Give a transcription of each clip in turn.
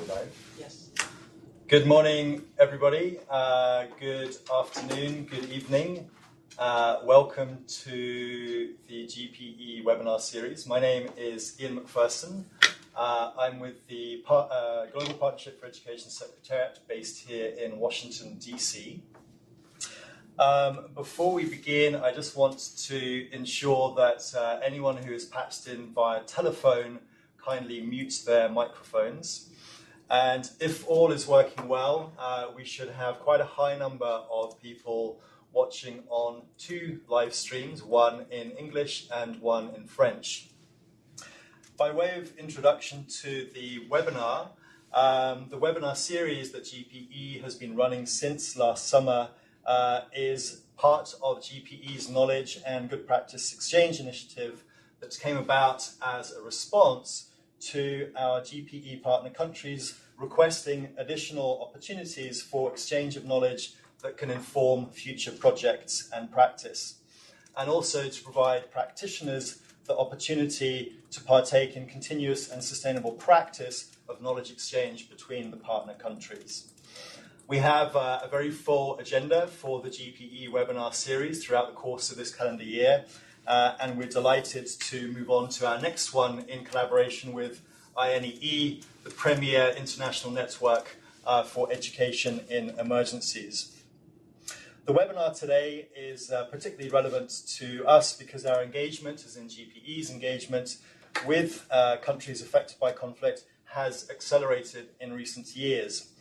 live? Yes. Good morning, everybody. Good afternoon, good evening. Welcome to the GPE webinar series. My name is Ian McPherson. I'm with the Global Partnership for Education Secretariat based here in Washington, D.C. Before we begin, I just want to ensure that anyone who is patched in via telephone kindly mute their microphones. And if all is working well, we should have quite a high number of people watching on two live streams, one in English and one in French. By way of introduction to the webinar series that GPE has been running since last summer is part of GPE's Knowledge and Good Practice Exchange initiative that came about as a response to our GPE partner countries requesting additional opportunities for exchange of knowledge that can inform future projects and practice, and also to provide practitioners the opportunity to partake in continuous and sustainable practice of knowledge exchange between the partner countries. We have a very full agenda for the GPE webinar series throughout the course of this calendar year, and we're delighted to move on to our next one in collaboration with INEE, the premier international network for education in emergencies. The webinar today is particularly relevant to us because our engagement, as in GPE's engagement with countries affected by conflict, has accelerated in recent years.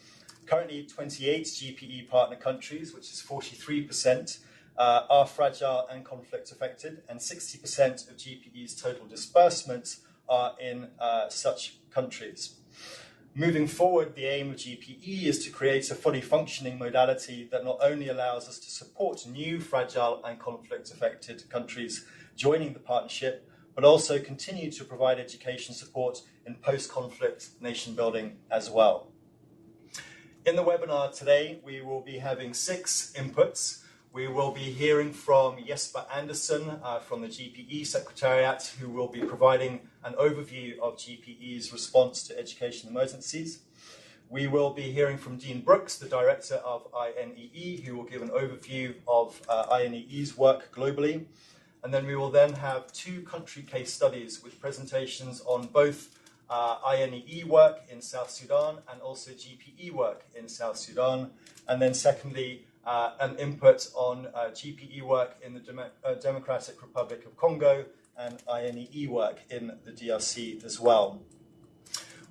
Currently, 28 GPE partner countries, which is 43%, are fragile and conflict affected, and 60% of GPE's total disbursements are in such countries. Moving forward, the aim of GPE is to create a fully functioning modality that not only allows us to support new fragile and conflict-affected countries joining the partnership, but also continue to provide education support in post-conflict nation building as well. In the webinar today, we will be having 6 inputs. We will be hearing from Jesper Andersen from the GPE Secretariat, who will be providing an overview of GPE's response to education emergencies. We will be hearing from Dean Brooks, the Director of INEE, who will give an overview of INEE's work globally. And then we will then have 2 country case studies with presentations on both INEE work in South Sudan and also GPE work in South Sudan. And then secondly, an input on GPE work in the Democratic Republic of Congo and INEE work in the DRC as well.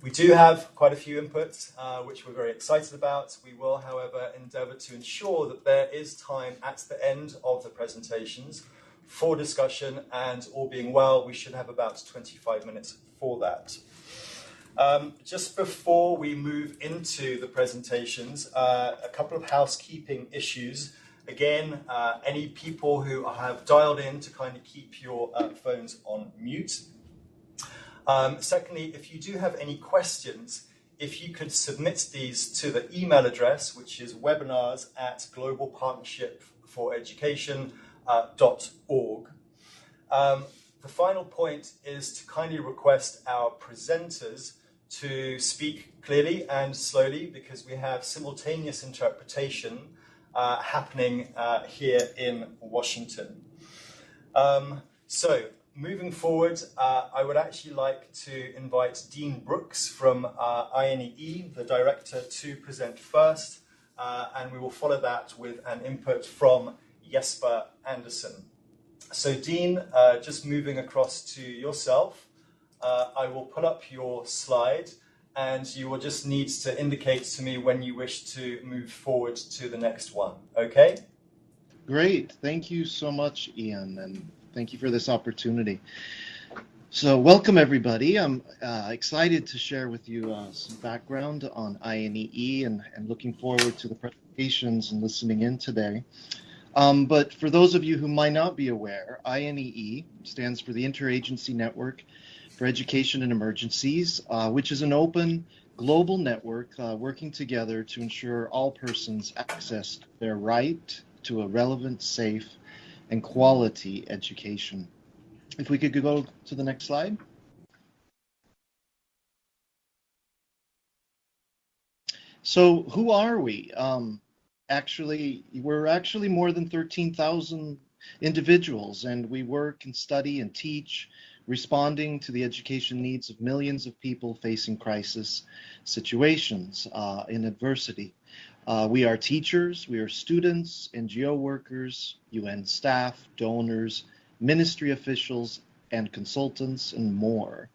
We do have quite a few inputs, which we're very excited about. We will, however, endeavour to ensure that there is time at the end of the presentations for discussion, and all being well, we should have about 25 minutes for that. Just before we move into the presentations, a couple of housekeeping issues. Again, any people who have dialed in to kind of keep your phones on mute. Secondly, if you do have any questions, if you could submit these to the email address, which is webinars@globalpartnership4education.org. The final point is to kindly request our presenters to speak clearly and slowly because we have simultaneous interpretation happening here in Washington. So moving forward, I would actually like to invite Dean Brooks from INEE, the director, to present first, and we will follow that with an input from Jesper Andersen. So Dean, just moving across to yourself, I will put up your slide and you will just need to indicate to me when you wish to move forward to the next one, okay? Great, thank you so much, Ian, and thank you for this opportunity. So welcome everybody. I'm excited to share with you some background on INEE and looking forward to the presentations and listening in today. But for those of you who might not be aware, INEE stands for the Interagency Network for Education in Emergencies, which is an open global network working together to ensure all persons access their right to a relevant, safe, and quality education. If we could go to the next slide. So who are we? We're actually more than 13,000 individuals, and we work and study and teach, responding to the education needs of millions of people facing crisis situations in adversity. We are teachers, we are students, NGO workers, UN staff, donors, ministry officials, and consultants, and more.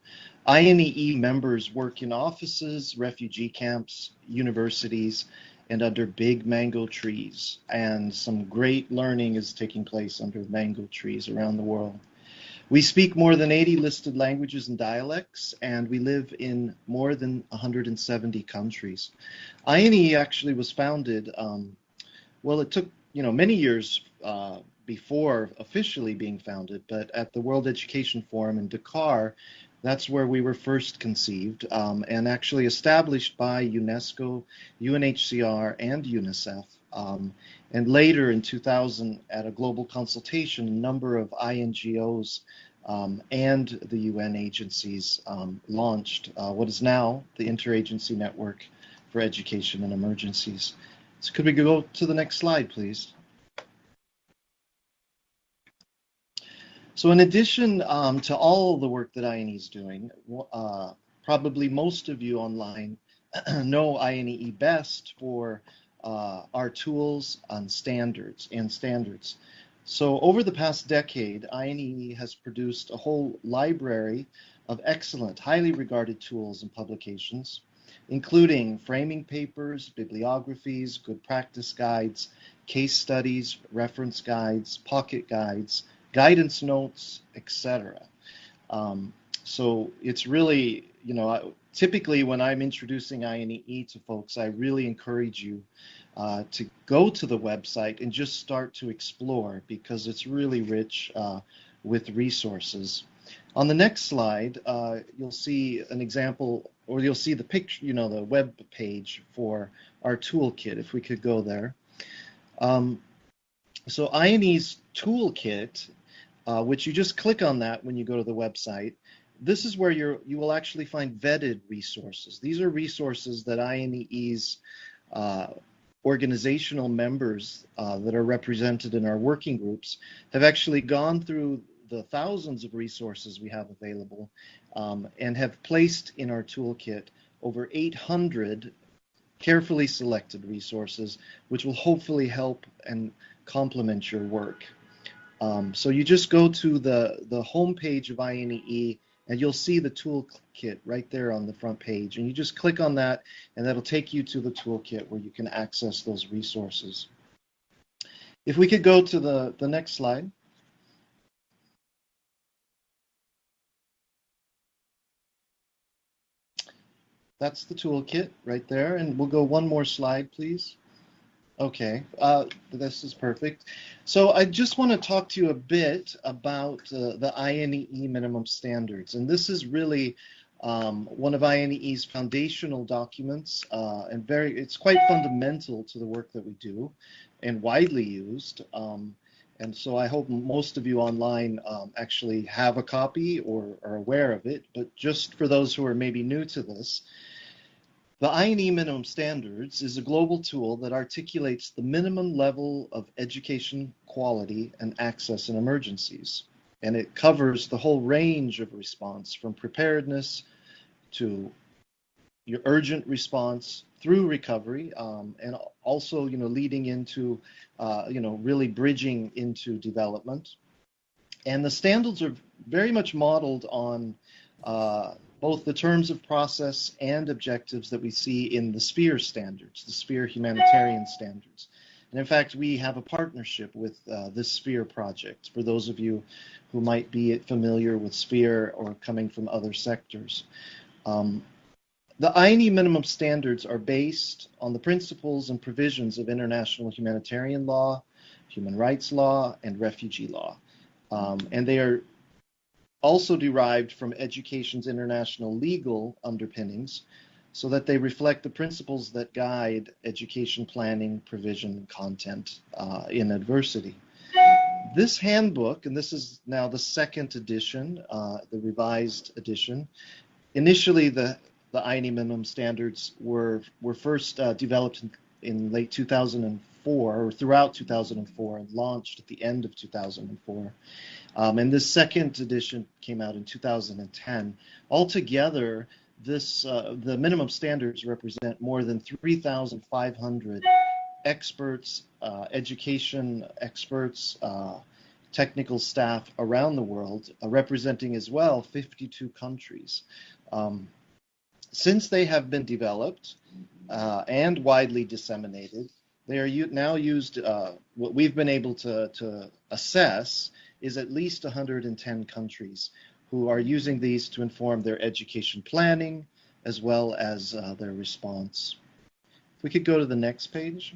INEE members work in offices, refugee camps, universities, and under big mango trees. And some great learning is taking place under mango trees around the world. We speak more than 80 listed languages and dialects, and we live in more than 170 countries. INEE actually was founded, it took many years before officially being founded, but at the World Education Forum in Dakar, that's where we were first conceived, and actually established by UNESCO, UNHCR, and UNICEF. And later in 2000, at a global consultation, a number of INGOs and the UN agencies launched what is now the Interagency Network for Education in Emergencies. So could we go to the next slide, please? So in addition to all the work that INE is doing, probably most of you online know INEE best for our tools on standards. So over the past decade, INEE has produced a whole library of excellent, highly regarded tools and publications, including framing papers, bibliographies, good practice guides, case studies, reference guides, pocket guides, guidance notes, etc. So it's really, typically when I'm introducing INEE to folks, I really encourage you to go to the website and just start to explore, because it's really rich with resources. On the next slide, you'll see an example, or you'll see the picture, the web page for our toolkit, if we could go there. So INEE's toolkit, which you just click on that when you go to the website, this is where you will actually find vetted resources. These are resources that INEE's organizational members that are represented in our working groups have actually gone through the thousands of resources we have available and have placed in our toolkit over 800 carefully selected resources, which will hopefully help and complement your work. So you just go to the home page of INEE, and you'll see the toolkit right there on the front page. And you just click on that, and that'll take you to the toolkit where you can access those resources. If we could go to the next slide. That's the toolkit right there. And we'll go one more slide, please. Okay, this is perfect. So I just want to talk to you a bit about the INEE minimum standards. And this is really one of INEE's foundational documents, and it's quite fundamental to the work that we do and widely used. And so I hope most of you online actually have a copy or are aware of it. But just for those who are maybe new to this, the INEE Minimum Standards is a global tool that articulates the minimum level of education quality and access in emergencies. And it covers the whole range of response, from preparedness to your urgent response through recovery, and also, leading into, really bridging into development. And the standards are very much modeled on both the terms of process and objectives that we see in the SPHERE standards, the SPHERE humanitarian standards. And in fact, we have a partnership with this SPHERE project, for those of you who might be familiar with SPHERE or coming from other sectors. The INEE minimum standards are based on the principles and provisions of international humanitarian law, human rights law, and refugee law. And they are also derived from education's international legal underpinnings, so that they reflect the principles that guide education planning, provision, and content in adversity. This handbook, and this is now the second edition, the revised edition. Initially, the the INE minimum standards were first developed in late 2004, or throughout 2004, and launched at the end of 2004. And this second edition came out in 2010. Altogether, the minimum standards represent more than 3,500 experts, education experts, technical staff around the world, representing as well 52 countries. Since they have been developed and widely disseminated, they are now used, what we've been able to assess is at least 110 countries who are using these to inform their education planning as well as their response. If we could go to the next page.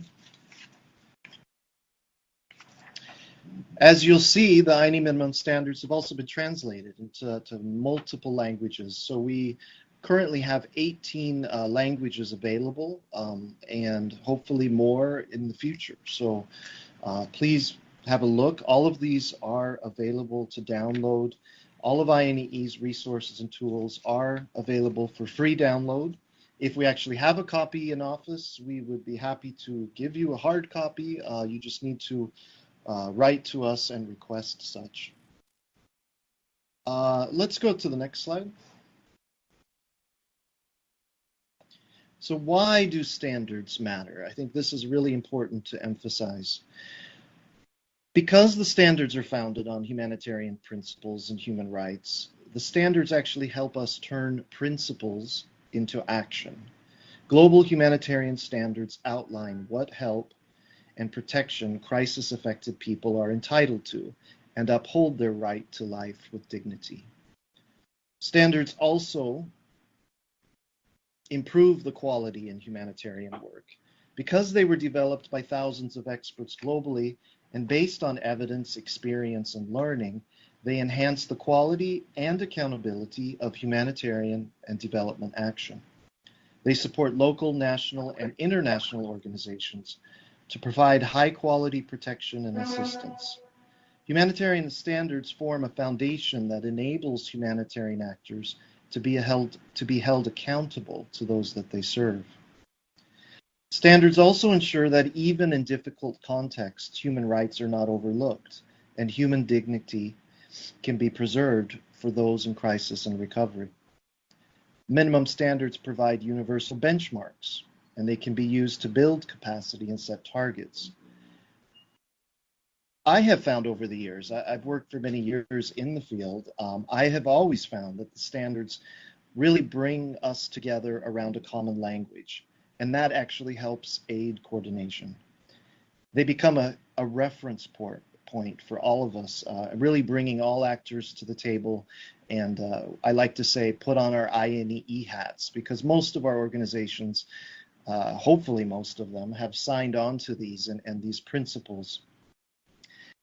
As you'll see, the INE minimum standards have also been translated into multiple languages. So we currently have 18 languages available, and hopefully more in the future. So please have a look. All of these are available to download. All of INE's resources and tools are available for free download. If we actually have a copy in office, we would be happy to give you a hard copy. You just need to write to us and request such. Let's go to the next slide. So why do standards matter? I think this is really important to emphasize. Because the standards are founded on humanitarian principles and human rights, the standards actually help us turn principles into action. Global humanitarian standards outline what help and protection crisis-affected people are entitled to and uphold their right to life with dignity. Standards also improve the quality in humanitarian work. Because they were developed by thousands of experts globally and based on evidence, experience, and learning, they enhance the quality and accountability of humanitarian and development action. They support local, national, and international organizations to provide high-quality protection and assistance. Humanitarian standards form a foundation that enables humanitarian actors to be held accountable to those that they serve. Standards also ensure that even in difficult contexts, human rights are not overlooked, and human dignity can be preserved for those in crisis and recovery. Minimum standards provide universal benchmarks, and they can be used to build capacity and set targets. I have found over the years, I've worked for many years in the field, I have always found that the standards really bring us together around a common language, and that actually helps aid coordination. They become a reference point for all of us, really bringing all actors to the table, and I like to say put on our INE hats, because most of our organizations, hopefully most of them, have signed on to these and these principles.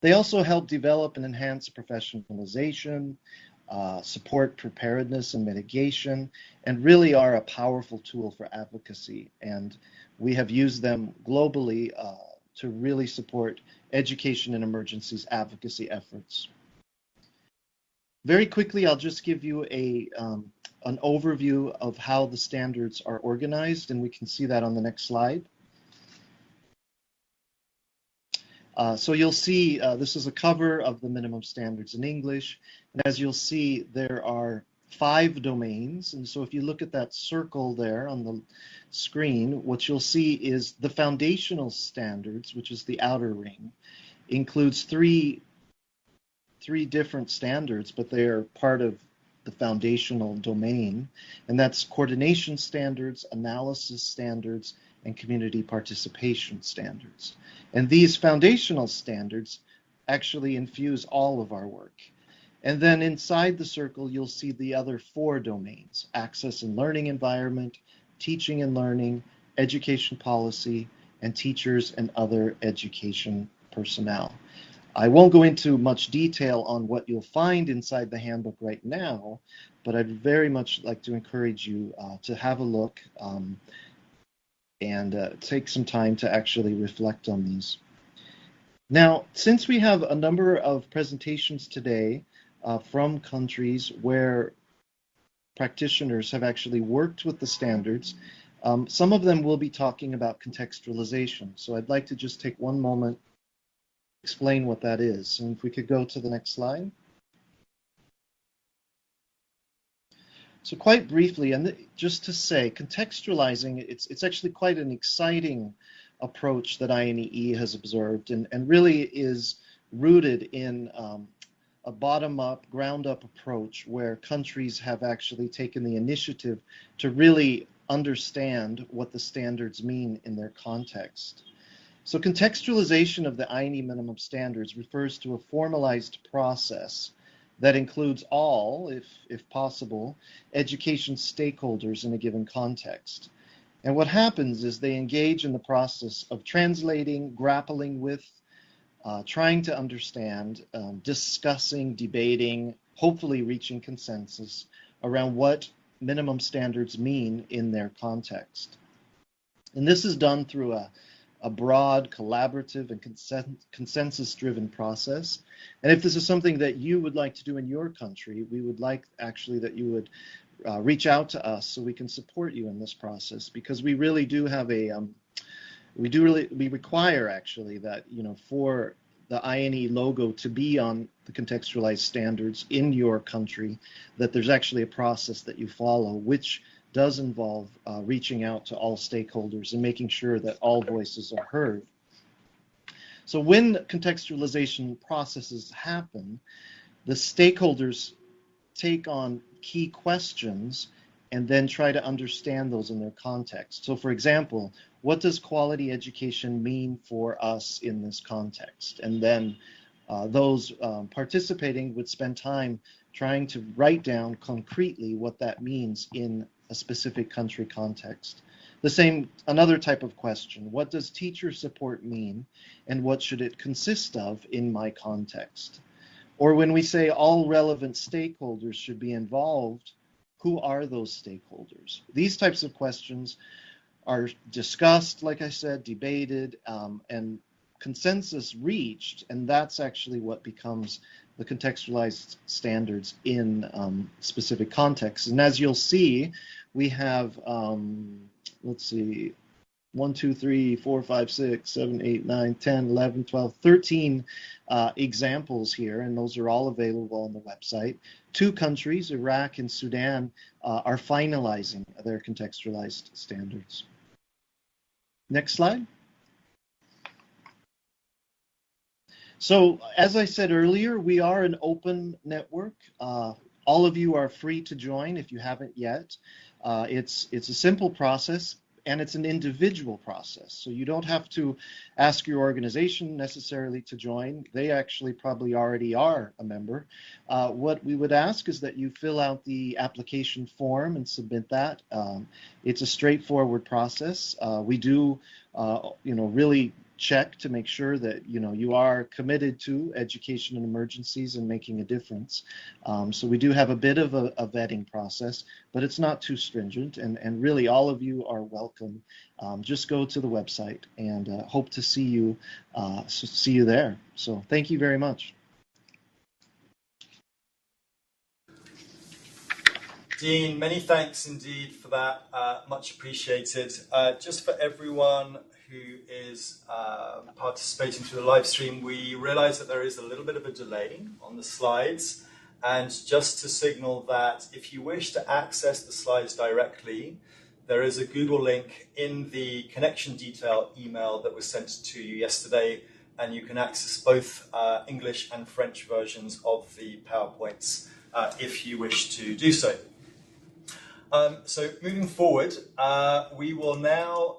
They also help develop and enhance professionalization, support preparedness and mitigation, and really are a powerful tool for advocacy. And we have used them globally to really support education and emergencies advocacy efforts. Very quickly, I'll just give you an overview of how the standards are organized, and we can see that on the next slide. So you'll see this is a cover of the minimum standards in English. And as you'll see, there are 5 domains. And so if you look at that circle there on the screen, what you'll see is the foundational standards, which is the outer ring, includes three different standards, but they are part of the foundational domain. And that's coordination standards, analysis standards, and community participation standards. And these foundational standards actually infuse all of our work. And then inside the circle, you'll see the other 4 domains: access and learning environment, teaching and learning, education policy, and teachers and other education personnel. I won't go into much detail on what you'll find inside the handbook right now, but I'd very much like to encourage you to have a look and take some time to actually reflect on these. Now, since we have a number of presentations today from countries where practitioners have actually worked with the standards. Some of them will be talking about contextualization. So I'd like to just take one moment to explain what that is. And if we could go to the next slide. So quite briefly, and just to say, contextualizing, it's actually quite an exciting approach that INEE has observed and really is rooted in a bottom-up, ground-up approach where countries have actually taken the initiative to really understand what the standards mean in their context. So contextualization of the INEE minimum standards refers to a formalized process that includes all, if possible, education stakeholders in a given context. And what happens is they engage in the process of translating, grappling with, trying to understand, discussing, debating, hopefully reaching consensus around what minimum standards mean in their context. And this is done through a broad, collaborative, and consensus-driven process. And if this is something that you would like to do in your country, we would like actually that you would reach out to us so we can support you in this process, because we really do have we require actually that, for the INE logo to be on the contextualized standards in your country, that there's actually a process that you follow, which does involve reaching out to all stakeholders and making sure that all voices are heard. So when contextualization processes happen, the stakeholders take on key questions and then try to understand those in their context. So for example, what does quality education mean for us in this context? And then those participating would spend time trying to write down concretely what that means in a specific country context. Another type of question, what does teacher support mean and what should it consist of in my context? Or when we say all relevant stakeholders should be involved, who are those stakeholders? These types of questions are discussed, like I said, debated, and consensus reached, and that's actually what becomes the contextualized standards in specific contexts. And as you'll see, we have, let's see, 1, 2, 3, 4, 5, 6, 7, 8, 9, 10, 11, 12, 13 examples here, and those are all available on the website. 2 countries, Iraq and Sudan, are finalizing their contextualized standards. Next slide. So, as I said earlier, we are an open network. All of you are free to join if you haven't yet. It's a simple process, and it's an individual process. So you don't have to ask your organization necessarily to join. They actually probably already are a member. What we would ask is that you fill out the application form and submit that. It's a straightforward process. We do, really check to make sure that you are committed to education in emergencies and making a difference. So we do have a bit of a vetting process, but it's not too stringent, and really all of you are welcome. Just go to the website, and hope to see you there. So thank you very much. Dean, many thanks indeed for that, much appreciated. Just for everyone who is participating through the live stream, we realize that there is a little bit of a delay on the slides, and just to signal that if you wish to access the slides directly, there is a Google link in the connection detail email that was sent to you yesterday, and you can access both English and French versions of the PowerPoints if you wish to do so. So moving forward, we will now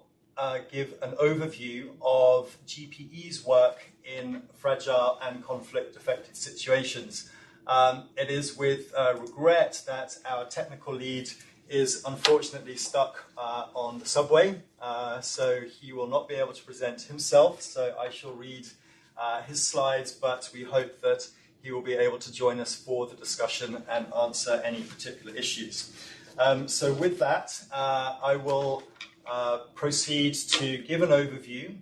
give an overview of GPE's work in fragile and conflict-affected situations. It is with regret that our technical lead is unfortunately stuck on the subway, so he will not be able to present himself, so I shall read his slides, but we hope that he will be able to join us for the discussion and answer any particular issues. So with that, I will proceed to give an overview,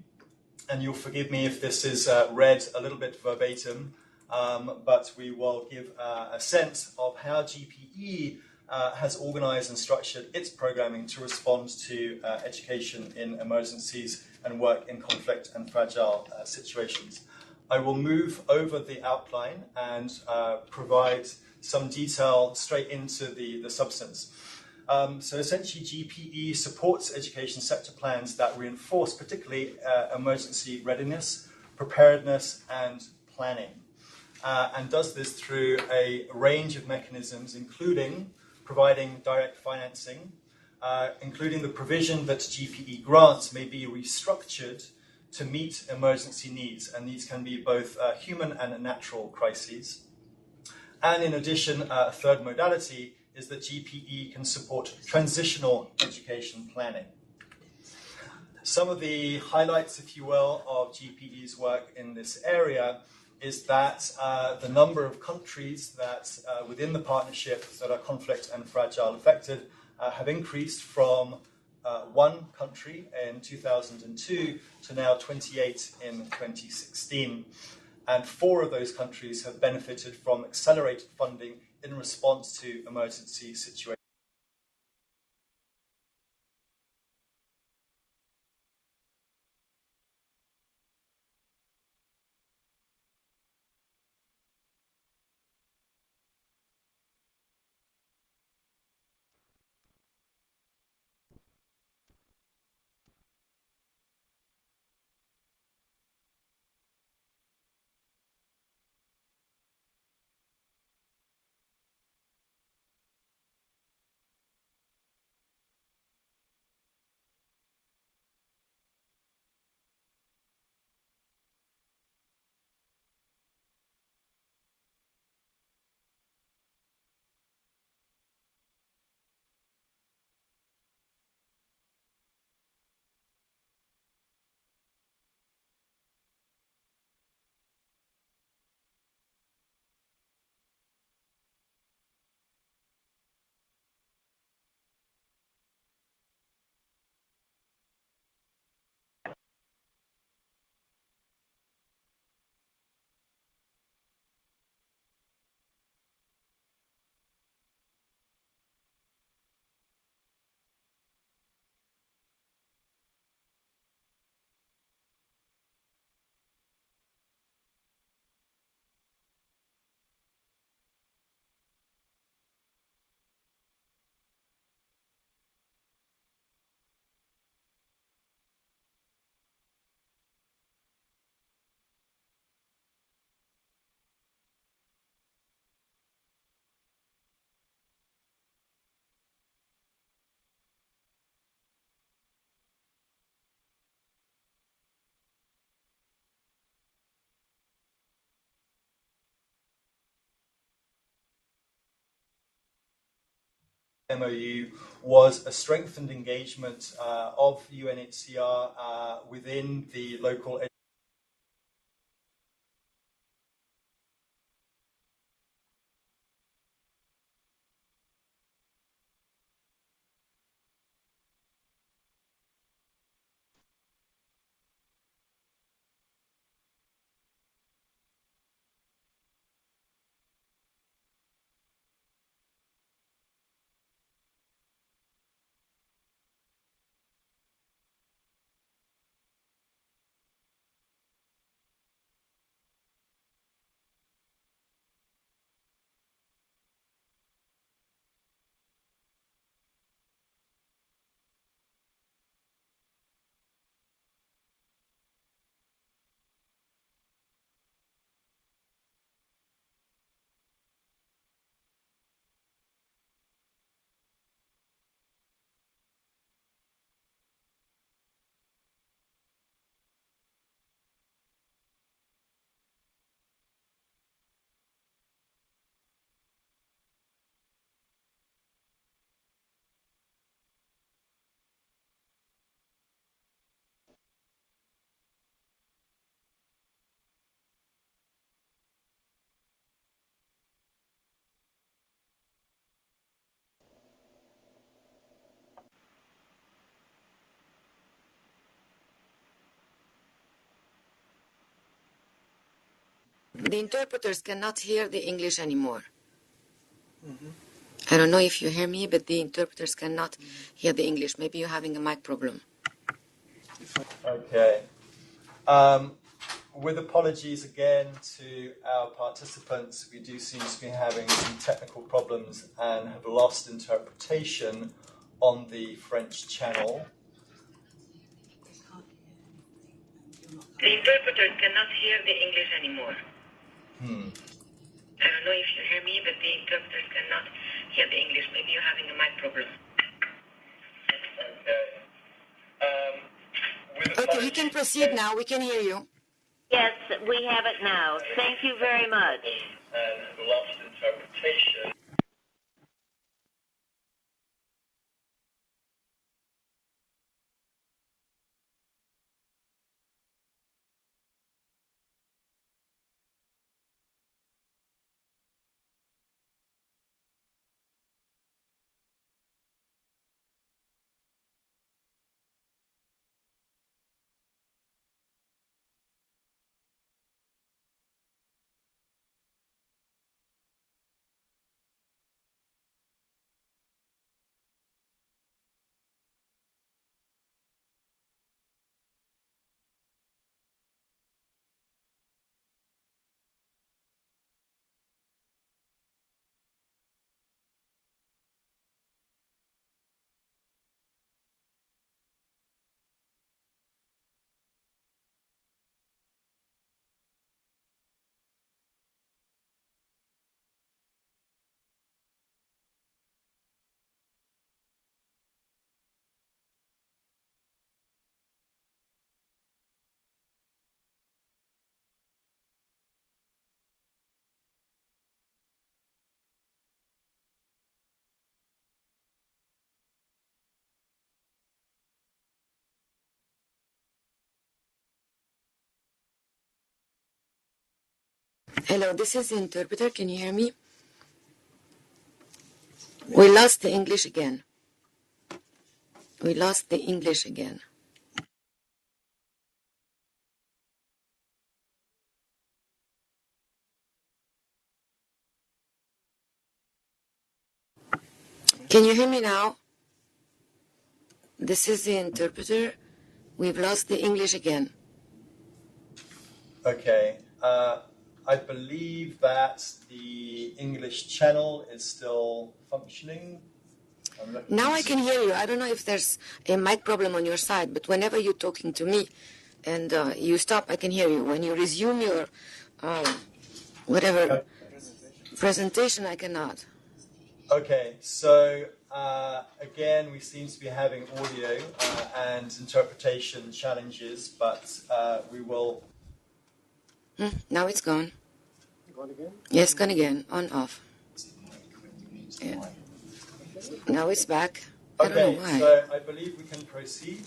and you'll forgive me if this is read a little bit verbatim, but we will give a sense of how GPE has organized and structured its programming to respond to education in emergencies and work in conflict and fragile situations. I will move over the outline and provide some detail straight into the substance. So essentially, GPE supports education sector plans that reinforce particularly emergency readiness, preparedness, and planning, and does this through a range of mechanisms, including providing direct financing, including the provision that GPE grants may be restructured to meet emergency needs, and these can be both human and natural crises. And in addition, a third modality is that GPE can support transitional education planning. Some of the highlights, if you will, of GPE's work in this area is that the number of countries that within the partnership that are conflict and fragile affected have increased from one country in 2002 to now 28 in 2016. And 4 of those countries have benefited from accelerated funding in response to emergency situations. MOU was a strengthened engagement of UNHCR within the local The interpreters cannot hear the English anymore. I don't know if you hear me, but the interpreters cannot hear the English. Maybe you're having a mic problem. Okay. With apologies again to our participants, we do seem to be having some technical problems and have lost interpretation on the French channel. The interpreters cannot hear the English anymore. I don't know if you hear me, but the interpreters cannot hear the English. Maybe you're having a mic problem. Okay. Okay, you can proceed now. We can hear you. Yes, we have it now. Thank you very much. And have lost interpretation. Hello, this is the interpreter. Can you hear me? We lost the English again. We lost the English again. Can you hear me now? This is the interpreter. We've lost the English again. Okay. I believe that the English channel is still functioning. Now I can hear you. I don't know if there's a mic problem on your side, but whenever you're talking to me and you stop, I can hear you. When you resume your whatever presentation, I cannot. Okay, so again, we seem to be having audio and interpretation challenges, but we will... Now it's gone. Gone again? Yes, gone again. On, off. Yeah. Now it's back. I don't Okay, know why. so I believe we can proceed.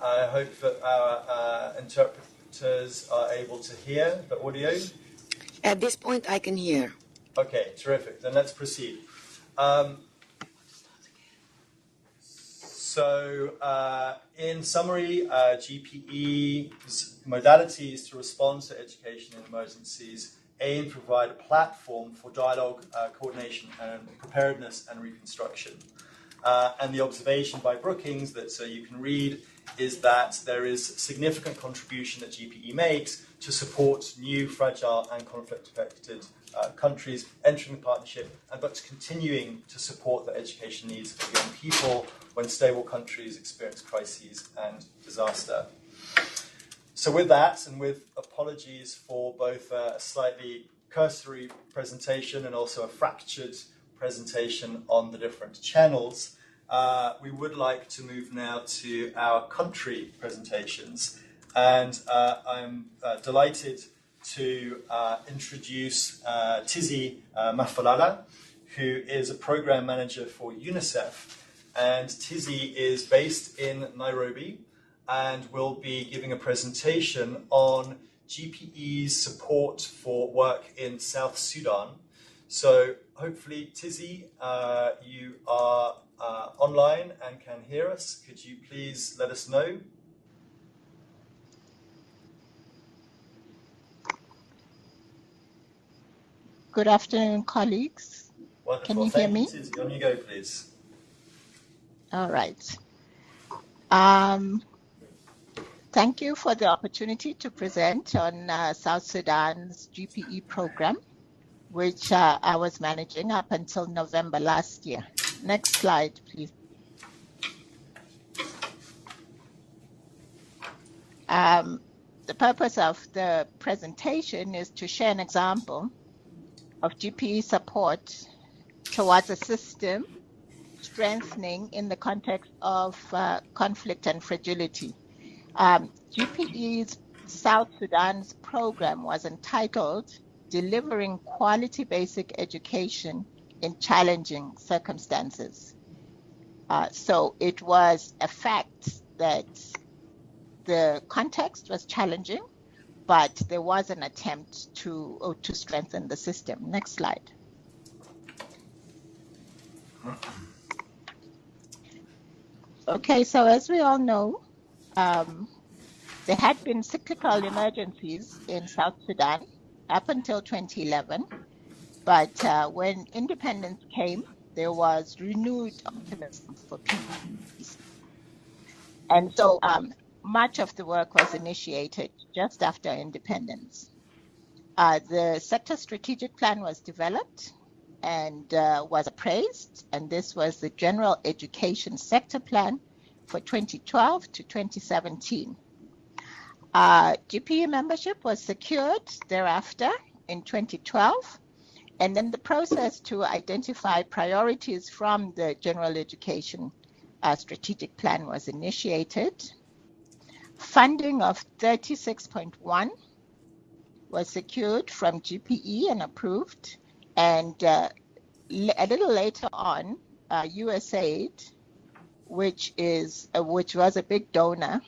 I hope that our interpreters are able to hear the audio. At this point, I can hear. Okay, terrific. Then let's proceed. In summary, GPE's modalities to respond to education in emergencies aim to provide a platform for dialogue, coordination, and preparedness and reconstruction. And the observation by Brookings that you can read is that there is significant contribution that GPE makes to support new, fragile, and conflict-affected countries entering the partnership, but continuing to support the education needs of young people when stable countries experience crises and disaster. So with that, and with apologies for both a slightly cursory presentation and also a fractured presentation on the different channels, we would like to move now to our country presentations. And I'm delighted to introduce Tizi Mafalala, who is a program manager for UNICEF. And Tizi is based in Nairobi and will be giving a presentation on GPE's support for work in South Sudan. So hopefully, Tizi, you are online and can hear us. Could you please let us know? Good afternoon, colleagues. Wonderful. Can you hear Thank me? you, Susie. On you go, please. All right. Thank you for the opportunity to present on South Sudan's GPE program, which I was managing up until November last year. Next slide, please. The purpose of the presentation is to share an example of GPE support towards a system strengthening in the context of conflict and fragility. GPE's South Sudan's program was entitled Delivering Quality Basic Education in Challenging Circumstances. So it was a fact that the context was challenging, but there was an attempt to strengthen the system. Next slide. Okay, so as we all know, there had been cyclical emergencies in South Sudan up until 2011, but when independence came, there was renewed optimism for peace. And so much of the work was initiated just after independence. The sector strategic plan was developed and was appraised, and this was the General Education Sector Plan for 2012 to 2017. GPE membership was secured thereafter in 2012, and then the process to identify priorities from the General Education Strategic Plan was initiated. Funding of 36.1 was secured from GPE and approved, and a little later on, USAID, which was a big donor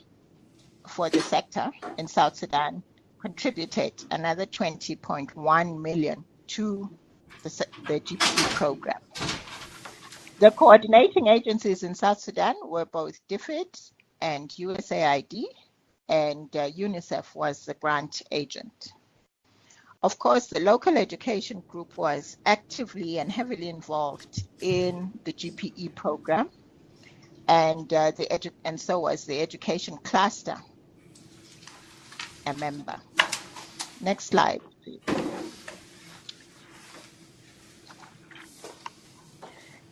for the sector in South Sudan, contributed another 20.1 million to the GPE program. The coordinating agencies in South Sudan were both DFID and USAID, and UNICEF was the grant agent. Of course, the local education group was actively and heavily involved in the GPE program, and so was the education cluster, a member. Next slide, please.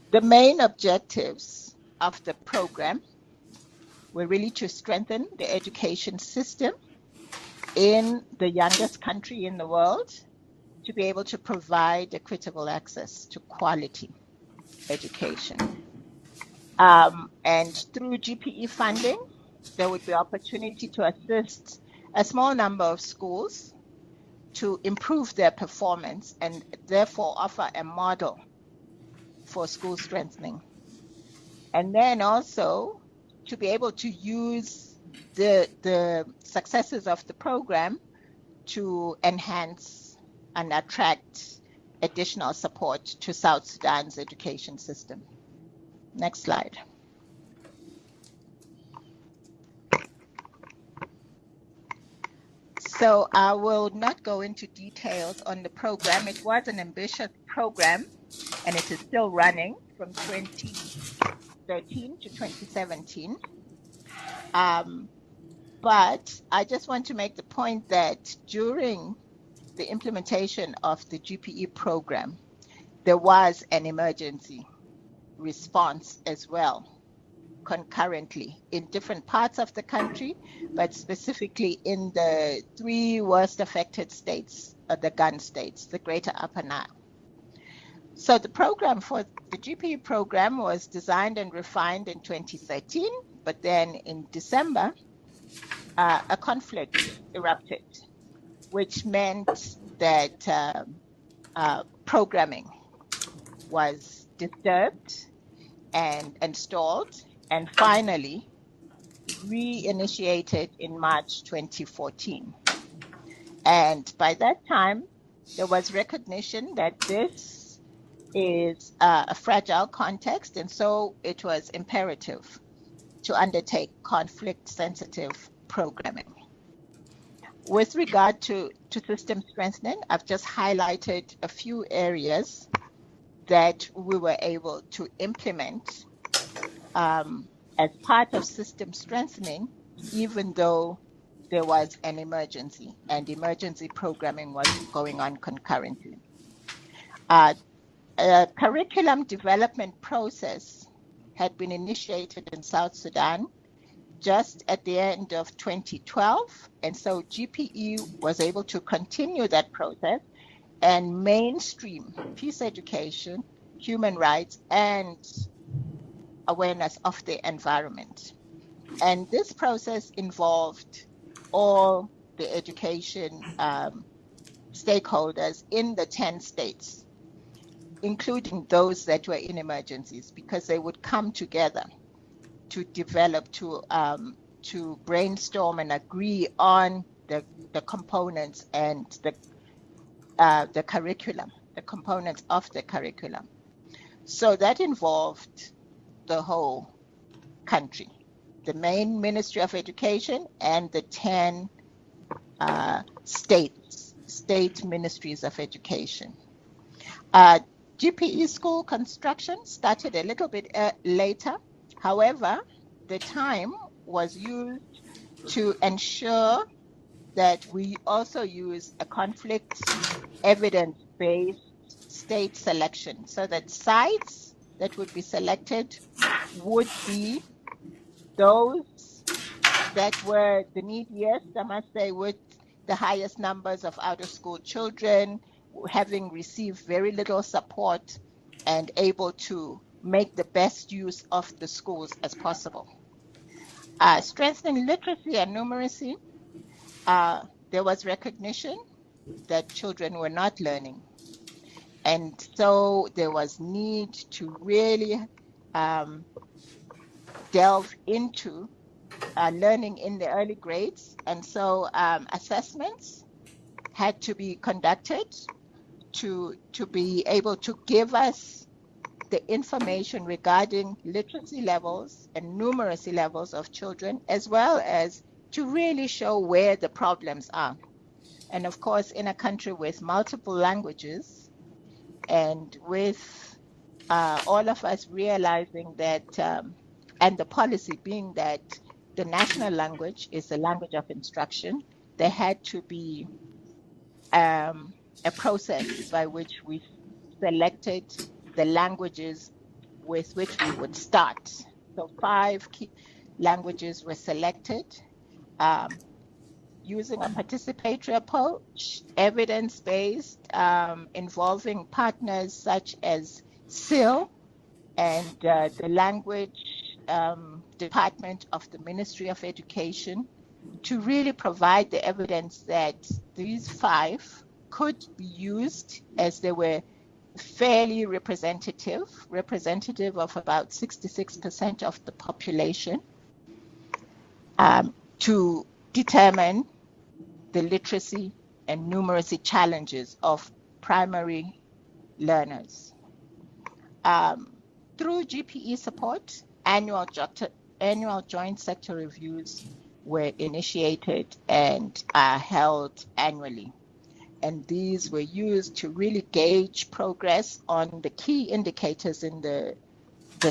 The main objectives of the program were really to strengthen the education system in the youngest country in the world, to be able to provide equitable access to quality education. And through GPE funding, there would be opportunity to assist a small number of schools to improve their performance and therefore offer a model for school strengthening. And then also to be able to use the successes of the program to enhance and attract additional support to South Sudan's education system. Next slide. So I will not go into details on the program. It was an ambitious program, and it is still running from 2013 to 2017. But I just want to make the point that during the implementation of the GPE program, there was an emergency response as well, concurrently in different parts of the country, but specifically in the three worst affected states, the gun states, the Greater Upper Nile. So the program for the GPE program was designed and refined in 2013, but then in December, a conflict erupted, which meant that programming was disturbed and stalled, and finally reinitiated in March 2014. And by that time, there was recognition that this is a fragile context, and so it was imperative to undertake conflict-sensitive programming. With regard to system strengthening, I've just highlighted a few areas that we were able to implement as part of system strengthening, even though there was an emergency and emergency programming was going on concurrently. A curriculum development process had been initiated in South Sudan just at the end of 2012, and so GPE was able to continue that process and mainstream peace education, human rights, and awareness of the environment. And this process involved all the education stakeholders in the 10 states, including those that were in emergencies, because they would come together to develop, to brainstorm and agree on the components and the curriculum, the components of the curriculum. So that involved the whole country, the main Ministry of Education and the 10 state ministries of education. GPE school construction started a little bit later. However, the time was used to ensure that we also use a conflict evidence-based state selection, so that sites that would be selected would be those that were the neediest, I must say, with the highest numbers of out-of-school children, having received very little support and able to make the best use of the schools as possible. Strengthening literacy and numeracy, there was recognition that children were not learning. And so there was need to really delve into learning in the early grades. And so assessments had to be conducted to be able to give us the information regarding literacy levels and numeracy levels of children, as well as to really show where the problems are. And of course, in a country with multiple languages, and with all of us realizing that, and the policy being that the national language is the language of instruction, there had to be a process by which we selected the languages with which we would start. So 5 key languages were selected using a participatory approach, evidence-based, involving partners such as SIL and the language department of the Ministry of Education, to really provide the evidence that these 5 could be used, as they were fairly representative of about 66% of the population, to determine the literacy and numeracy challenges of primary learners. Through GPE support, annual joint sector reviews were initiated and are held annually. And these were used to really gauge progress on the key indicators in the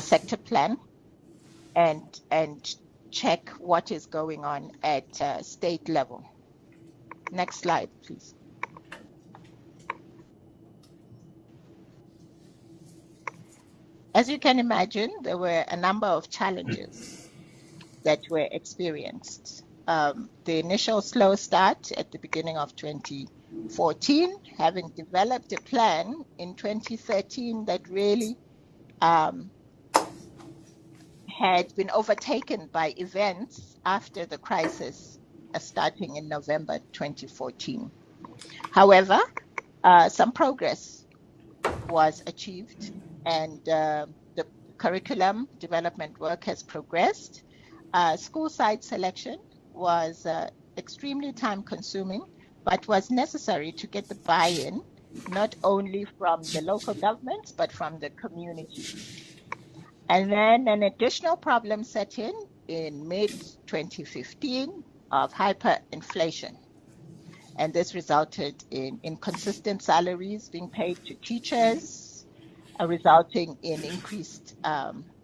sector plan, and check what is going on at state level. Next slide, please. As you can imagine, there were a number of challenges that were experienced. The initial slow start at the beginning of 2014, having developed a plan in 2013 that really had been overtaken by events after the crisis starting in November 2014. However, some progress was achieved, and the curriculum development work has progressed. School site selection was extremely time-consuming, but was necessary to get the buy-in, not only from the local governments, but from the community. And then an additional problem set in mid-2015 of hyperinflation. And this resulted in inconsistent salaries being paid to teachers, resulting in increased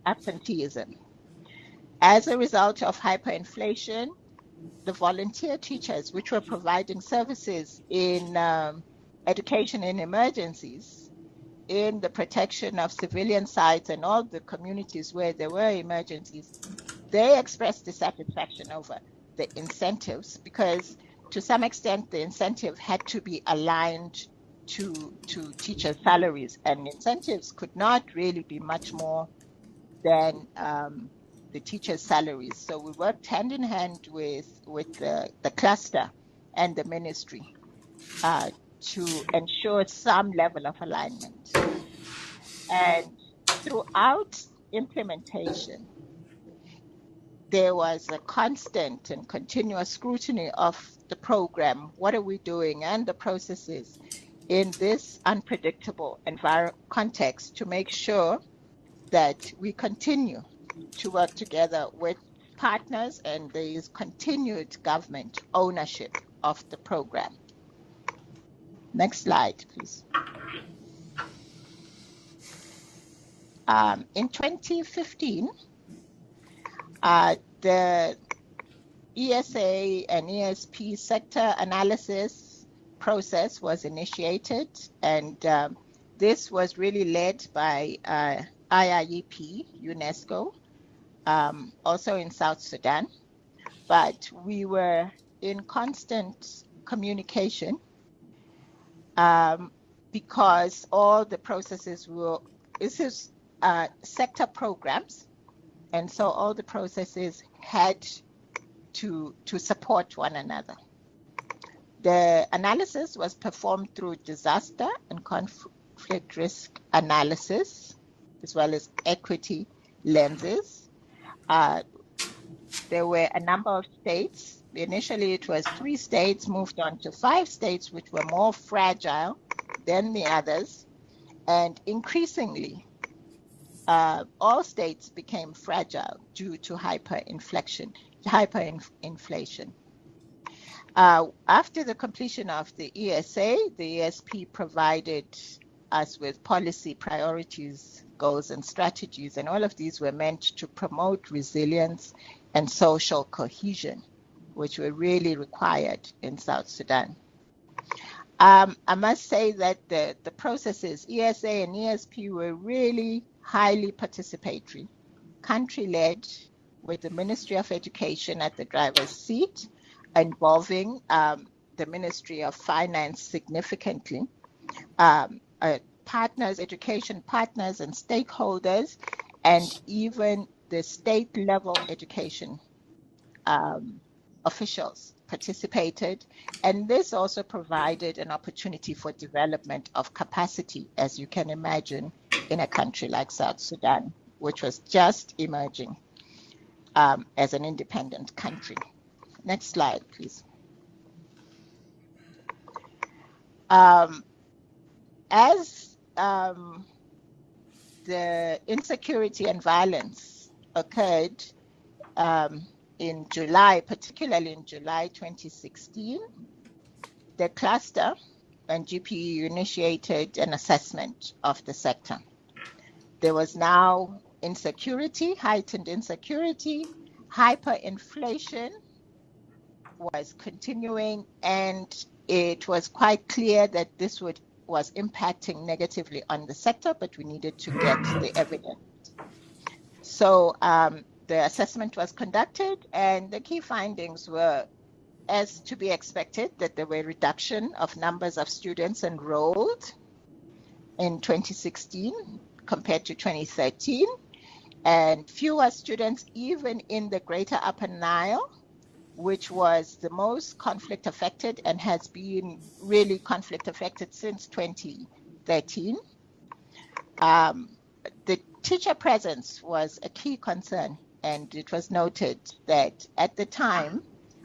absenteeism. As a result of hyperinflation, the volunteer teachers, which were providing services in education in emergencies, in the protection of civilian sites and all the communities where there were emergencies, they expressed dissatisfaction over the incentives because to some extent the incentive had to be aligned to teachers' salaries, and incentives could not really be much more than the teachers' salaries. So we worked hand in hand with the cluster and the ministry to ensure some level of alignment. And throughout implementation, there was a constant and continuous scrutiny of the program. What are we doing and the processes in this unpredictable context to make sure that we continue to work together with partners and there is continued government ownership of the program. Next slide, please. In 2015, the ESA and ESP sector analysis process was initiated, and this was really led by IIEP, UNESCO, also in South Sudan. But we were in constant communication because all the processes this is sector programs, and so all the processes had to support one another. The analysis was performed through disaster and conflict risk analysis, as well as equity lenses. There were a number of states. Initially, it was 3 states, moved on to 5 states, which were more fragile than the others. And increasingly, all states became fragile due to hyperinflation. After the completion of the ESA, the ESP provided us with policy priorities, goals, and strategies, and all of these were meant to promote resilience and social cohesion, which were really required in South Sudan. I must say that the processes, ESA and ESP, were really highly participatory, country-led, with the Ministry of Education at the driver's seat, involving the Ministry of Finance significantly, partners, education partners and stakeholders, and even the state-level education officials participated. And this also provided an opportunity for development of capacity, as you can imagine, in a country like South Sudan, which was just emerging as an independent country. Next slide, please. As the insecurity and violence occurred in July, particularly in July 2016, the cluster and GPE initiated an assessment of the sector. There was now insecurity, heightened insecurity, hyperinflation was continuing, and it was quite clear that this was impacting negatively on the sector, but we needed to get the evidence. So the assessment was conducted, and the key findings were, as to be expected, that there were reduction of numbers of students enrolled in 2016 compared to 2013, and fewer students even in the Greater Upper Nile, which was the most conflict affected and has been really conflict affected since 2013. The teacher presence was a key concern, and it was noted that at the time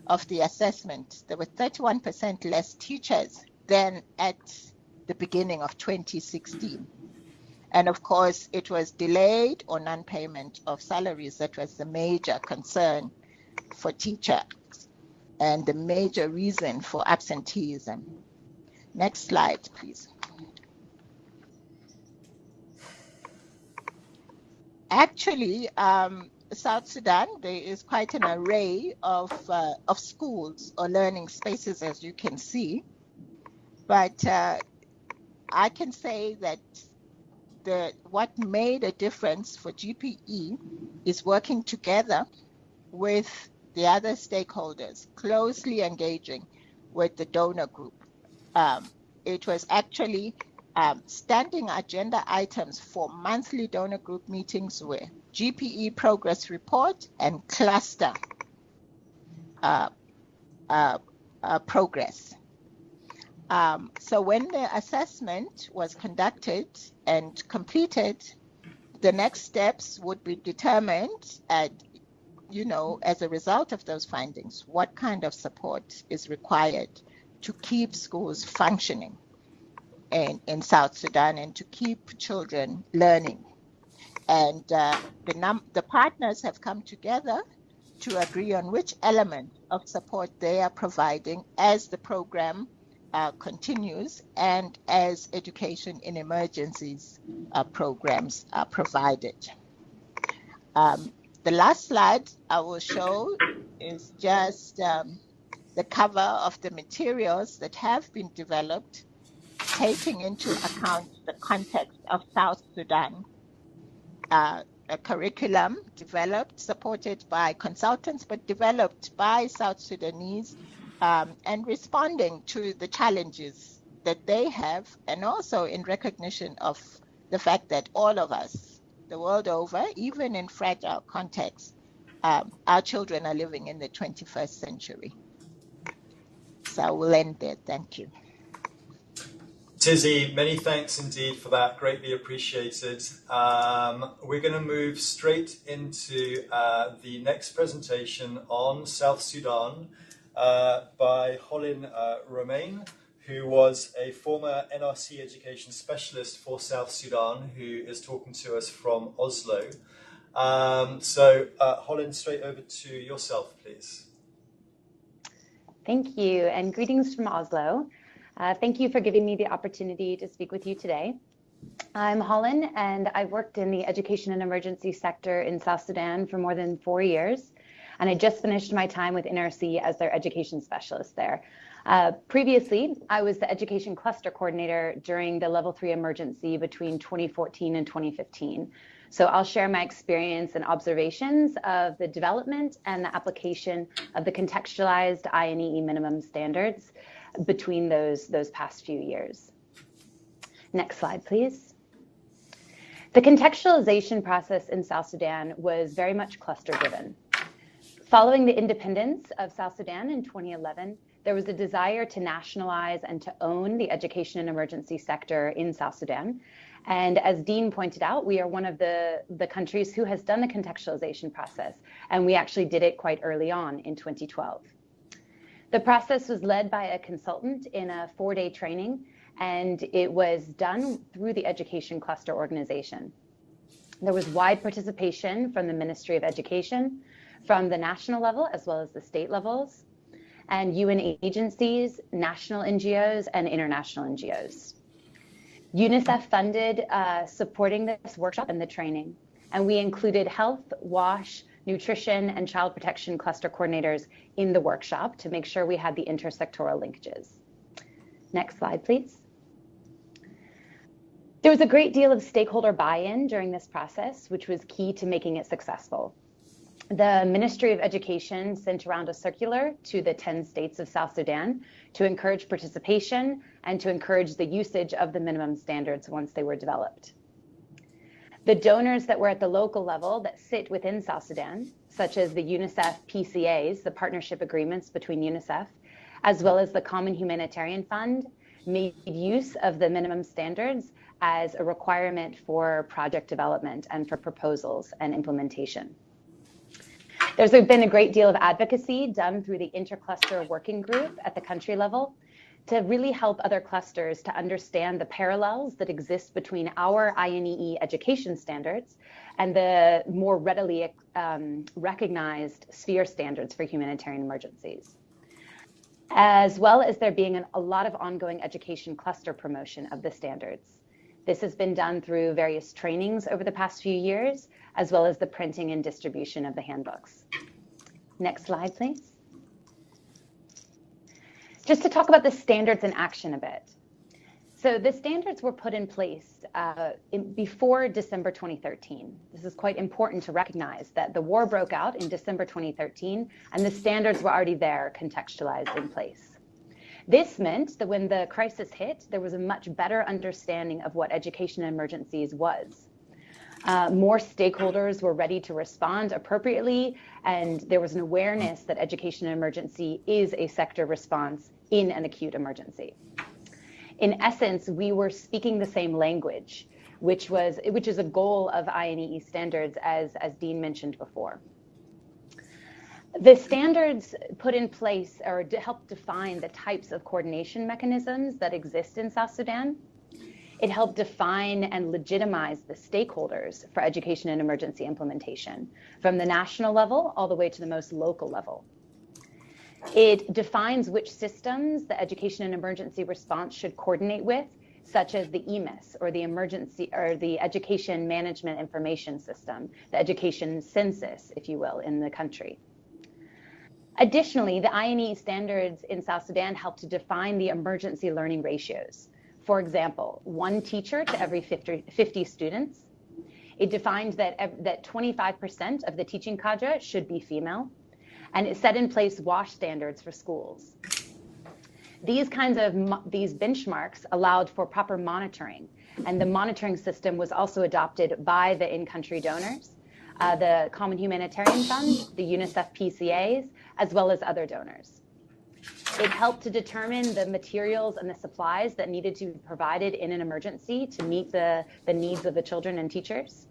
of the assessment, there were 31% less teachers than at the beginning of 2016. And of course, it was delayed or non-payment of salaries that was the major concern for teachers. and the major reason for absenteeism. Next slide, please. Actually, South Sudan, there is quite an array of schools or learning spaces, as you can see. But I can say that what made a difference for GPE is working together with the other stakeholders, closely engaging with the donor group. It was actually standing agenda items for monthly donor group meetings were GPE progress report and cluster progress. So when the assessment was conducted and completed, the next steps would be determined at, as a result of those findings, what kind of support is required to keep schools functioning in South Sudan and to keep children learning. And the partners have come together to agree on which element of support they are providing as the program continues and as education in emergencies programs are provided. The last slide I will show is just the cover of the materials that have been developed, taking into account the context of South Sudan. A curriculum developed, supported by consultants, but developed by South Sudanese, and responding to the challenges that they have, and also in recognition of the fact that all of us, the world over, even in fragile contexts, our children are living in the 21st century. So I will end there. Thank you. Tizzy, many thanks indeed for that, greatly appreciated. We're going to move straight into the next presentation on South Sudan by Holin Romain, who was a former NRC education specialist for South Sudan, who is talking to us from Oslo. So Holin, straight over to yourself, please. Thank you, and greetings from Oslo. Thank you for giving me the opportunity to speak with you today. I'm Holin, and I've worked in the education and emergency sector in South Sudan for more than 4 years, and I just finished my time with NRC as their education specialist there. Previously, I was the education cluster coordinator during the Level 3 emergency between 2014 and 2015. So I'll share my experience and observations of the development and the application of the contextualized INEE minimum standards between those past few years. Next slide, please. The contextualization process in South Sudan was very much cluster-driven. Following the independence of South Sudan in 2011, there was a desire to nationalize and to own the education and emergency sector in South Sudan. And as Dean pointed out, we are one of the countries who has done the contextualization process, and we actually did it quite early on in 2012. The process was led by a consultant in a 4-day training, and it was done through the Education Cluster Organization. There was wide participation from the Ministry of Education, from the national level as well as the state levels, and UN agencies, national NGOs, and international NGOs. UNICEF funded supporting this workshop and the training, and we included health, WASH, nutrition, and child protection cluster coordinators in the workshop to make sure we had the intersectoral linkages. Next slide, please. There was a great deal of stakeholder buy-in during this process, which was key to making it successful. The Ministry of Education sent around a circular to the 10 states of South Sudan to encourage participation and to encourage the usage of the minimum standards once they were developed. The donors that were at the local level that sit within South Sudan, such as the UNICEF PCAs, the partnership agreements between UNICEF, as well as the Common Humanitarian Fund, made use of the minimum standards as a requirement for project development and for proposals and implementation. There's been a great deal of advocacy done through the intercluster working group at the country level to really help other clusters to understand the parallels that exist between our INEE education standards and the more readily recognized sphere standards for humanitarian emergencies. as well as there being a lot of ongoing education cluster promotion of the standards. This has been done through various trainings over the past few years, as well as the printing and distribution of the handbooks. Next slide, please. Just to talk about the standards in action a bit. So the standards were put in place before December 2013. This is quite important to recognize that the war broke out in December 2013, and the standards were already there, contextualized in place. This meant that when the crisis hit, there was a much better understanding of what education in emergencies was. More stakeholders were ready to respond appropriately, and there was an awareness that education in emergency is a sector response in an acute emergency. In essence, we were speaking the same language, which is a goal of INEE standards, as Dean mentioned before. The standards put in place or helped define the types of coordination mechanisms that exist in South Sudan. It helped define and legitimize the stakeholders for education and emergency implementation, from the national level all the way to the most local level. It defines which systems the education and emergency response should coordinate with, such as the EMIS, or the emergency or the Education Management Information System, the education census, if you will, in the country. Additionally, the INEE standards in South Sudan help to define the emergency learning ratios. For example, 1 teacher to every 50 students. It defined that 25% of the teaching cadre should be female, and it set in place WASH standards for schools. These benchmarks allowed for proper monitoring, and the monitoring system was also adopted by the in-country donors, the Common Humanitarian Fund, the UNICEF PCAs, as well as other donors. It helped to determine the materials and the supplies that needed to be provided in an emergency to meet the needs of the children and teachers.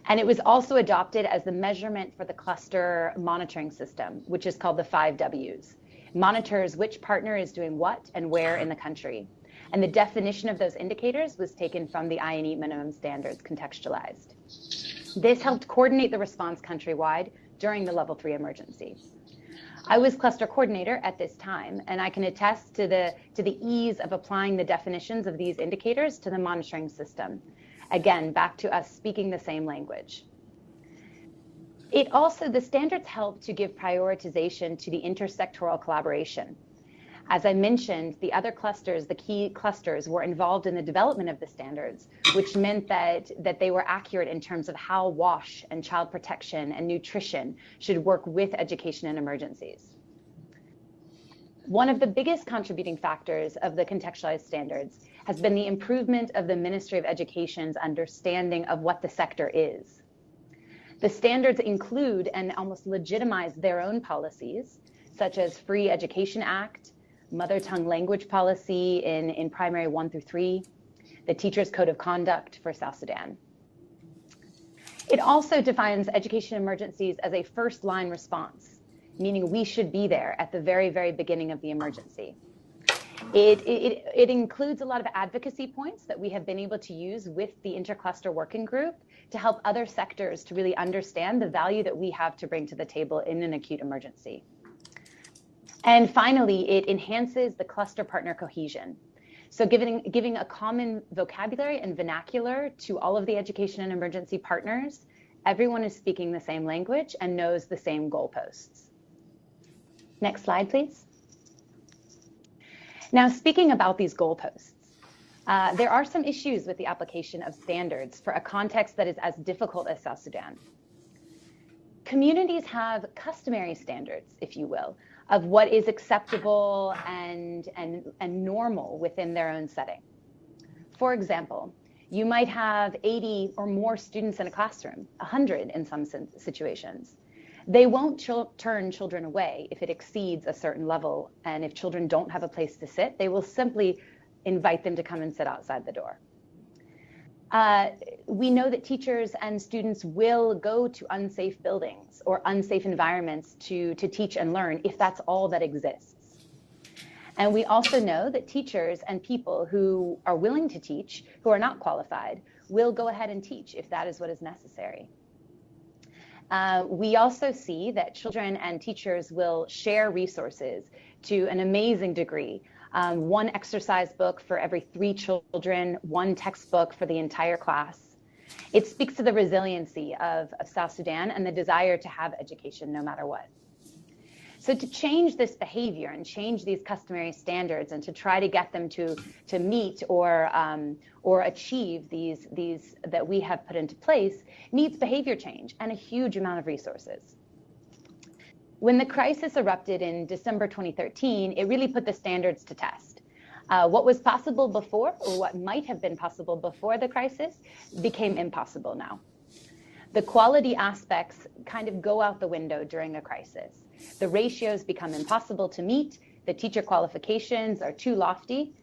And it was also adopted as the measurement for the cluster monitoring system, which is called the 5 Ws. Monitors which partner is doing what and where in the country. And the definition of those indicators was taken from the INEE minimum standards contextualized. This helped coordinate the response countrywide during the level 3 emergency. I was cluster coordinator at this time, and I can attest to the ease of applying the definitions of these indicators to the monitoring system. Again, back to us speaking the same language. The standards help to give prioritization to the intersectoral collaboration. As I mentioned, the other clusters, the key clusters, were involved in the development of the standards, which meant that they were accurate in terms of how WASH and child protection and nutrition should work with education in emergencies. One of the biggest contributing factors of the contextualized standards has been the improvement of the Ministry of Education's understanding of what the sector is. The standards include and almost legitimize their own policies, such as Free Education Act, Mother Tongue Language Policy in primary 1 through 3, the Teacher's Code of Conduct for South Sudan. It also defines education emergencies as a first-line response, meaning we should be there at the very, very beginning of the emergency. It includes a lot of advocacy points that we have been able to use with the Intercluster Working Group to help other sectors to really understand the value that we have to bring to the table in an acute emergency. And finally, it enhances the cluster partner cohesion. So giving a common vocabulary and vernacular to all of the education and emergency partners, everyone is speaking the same language and knows the same goalposts. Next slide, please. Now, speaking about these goalposts, there are some issues with the application of standards for a context that is as difficult as South Sudan. Communities have customary standards, if you will, of what is acceptable and normal within their own setting. For example, you might have 80 or more students in a classroom, 100 in some situations. They won't turn children away if it exceeds a certain level, and if children don't have a place to sit, they will simply invite them to come and sit outside the door. We know that teachers and students will go to unsafe buildings or unsafe environments to teach and learn if that's all that exists. And we also know that teachers and people who are willing to teach, who are not qualified, will go ahead and teach if that is what is necessary. We also see that children and teachers will share resources to an amazing degree. One exercise book for every 3 children, one textbook for the entire class. It speaks to the resiliency of South Sudan and the desire to have education no matter what. So to change this behavior and change these customary standards and to try to get them to meet or achieve these that we have put into place needs behavior change and a huge amount of resources. When the crisis erupted in December 2013, it really put the standards to test. What was possible before, or what might have been possible before the crisis, became impossible now. The quality aspects kind of go out the window during a crisis. The ratios become impossible to meet, the teacher qualifications are too lofty,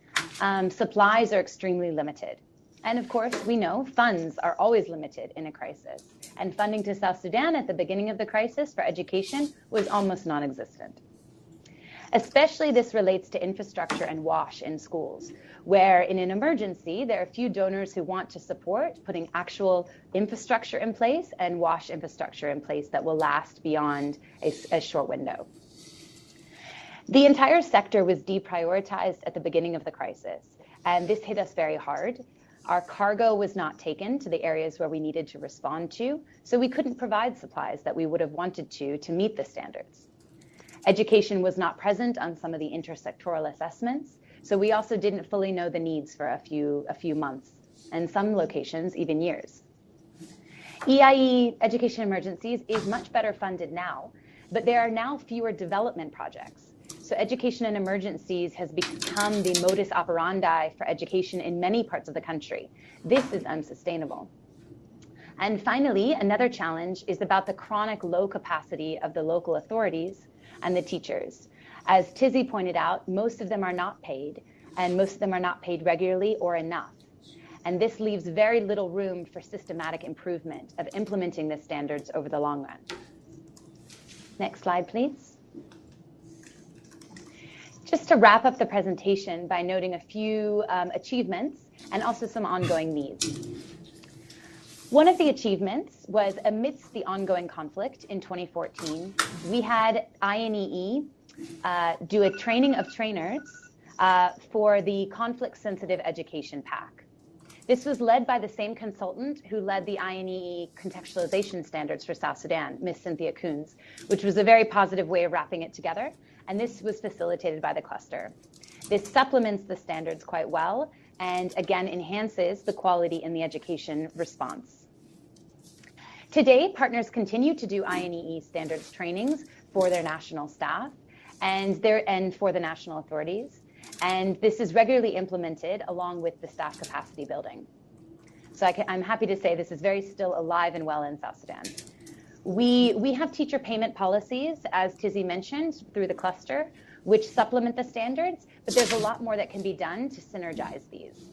supplies are extremely limited. And of course, we know funds are always limited in a crisis. And funding to South Sudan at the beginning of the crisis for education was almost non-existent. Especially this relates to infrastructure and WASH in schools, where in an emergency, there are few donors who want to support putting actual infrastructure in place and WASH infrastructure in place that will last beyond a short window. The entire sector was deprioritized at the beginning of the crisis, and this hit us very hard. Our cargo was not taken to the areas where we needed to respond to, so we couldn't provide supplies that we would have wanted to meet the standards. Education was not present on some of the intersectoral assessments, so we also didn't fully know the needs for a few months, and some locations even years. EIE Education Emergencies is much better funded now, but there are now fewer development projects. So education and emergencies has become the modus operandi for education in many parts of the country. This is unsustainable. And finally, another challenge is about the chronic low capacity of the local authorities and the teachers. As Tizzy pointed out, most of them are not paid, and most of them are not paid regularly or enough. And this leaves very little room for systematic improvement of implementing the standards over the long run. Next slide, please. Just to wrap up the presentation by noting a few achievements and also some ongoing needs. One of the achievements was amidst the ongoing conflict in 2014, we had INEE do a training of trainers for the conflict-sensitive education pack. This was led by the same consultant who led the INEE contextualization standards for South Sudan, Ms. Cynthia Coons, which was a very positive way of wrapping it together, and this was facilitated by the cluster. This supplements the standards quite well and again enhances the quality in the education response. Today, partners continue to do INEE standards trainings for their national staff and for the national authorities, and this is regularly implemented along with the staff capacity building. So I'm happy to say this is very still alive and well in South Sudan. We have teacher payment policies, as Tizzy mentioned, through the cluster, which supplement the standards, but there's a lot more that can be done to synergize these.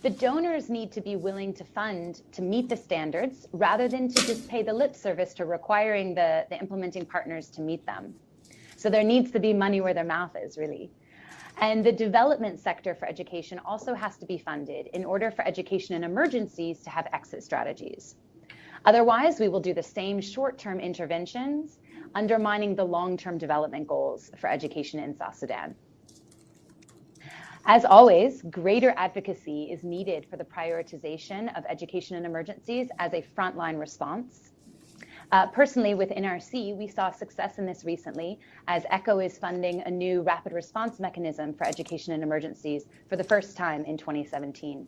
The donors need to be willing to fund to meet the standards rather than to just pay the lip service to requiring the implementing partners to meet them. So there needs to be money where their mouth is, really. And the development sector for education also has to be funded in order for education in emergencies to have exit strategies. Otherwise, we will do the same short-term interventions, undermining the long-term development goals for education in South Sudan. As always, greater advocacy is needed for the prioritization of education in emergencies as a frontline response. Personally, with NRC, we saw success in this recently as ECHO is funding a new rapid response mechanism for education in emergencies for the first time in 2017.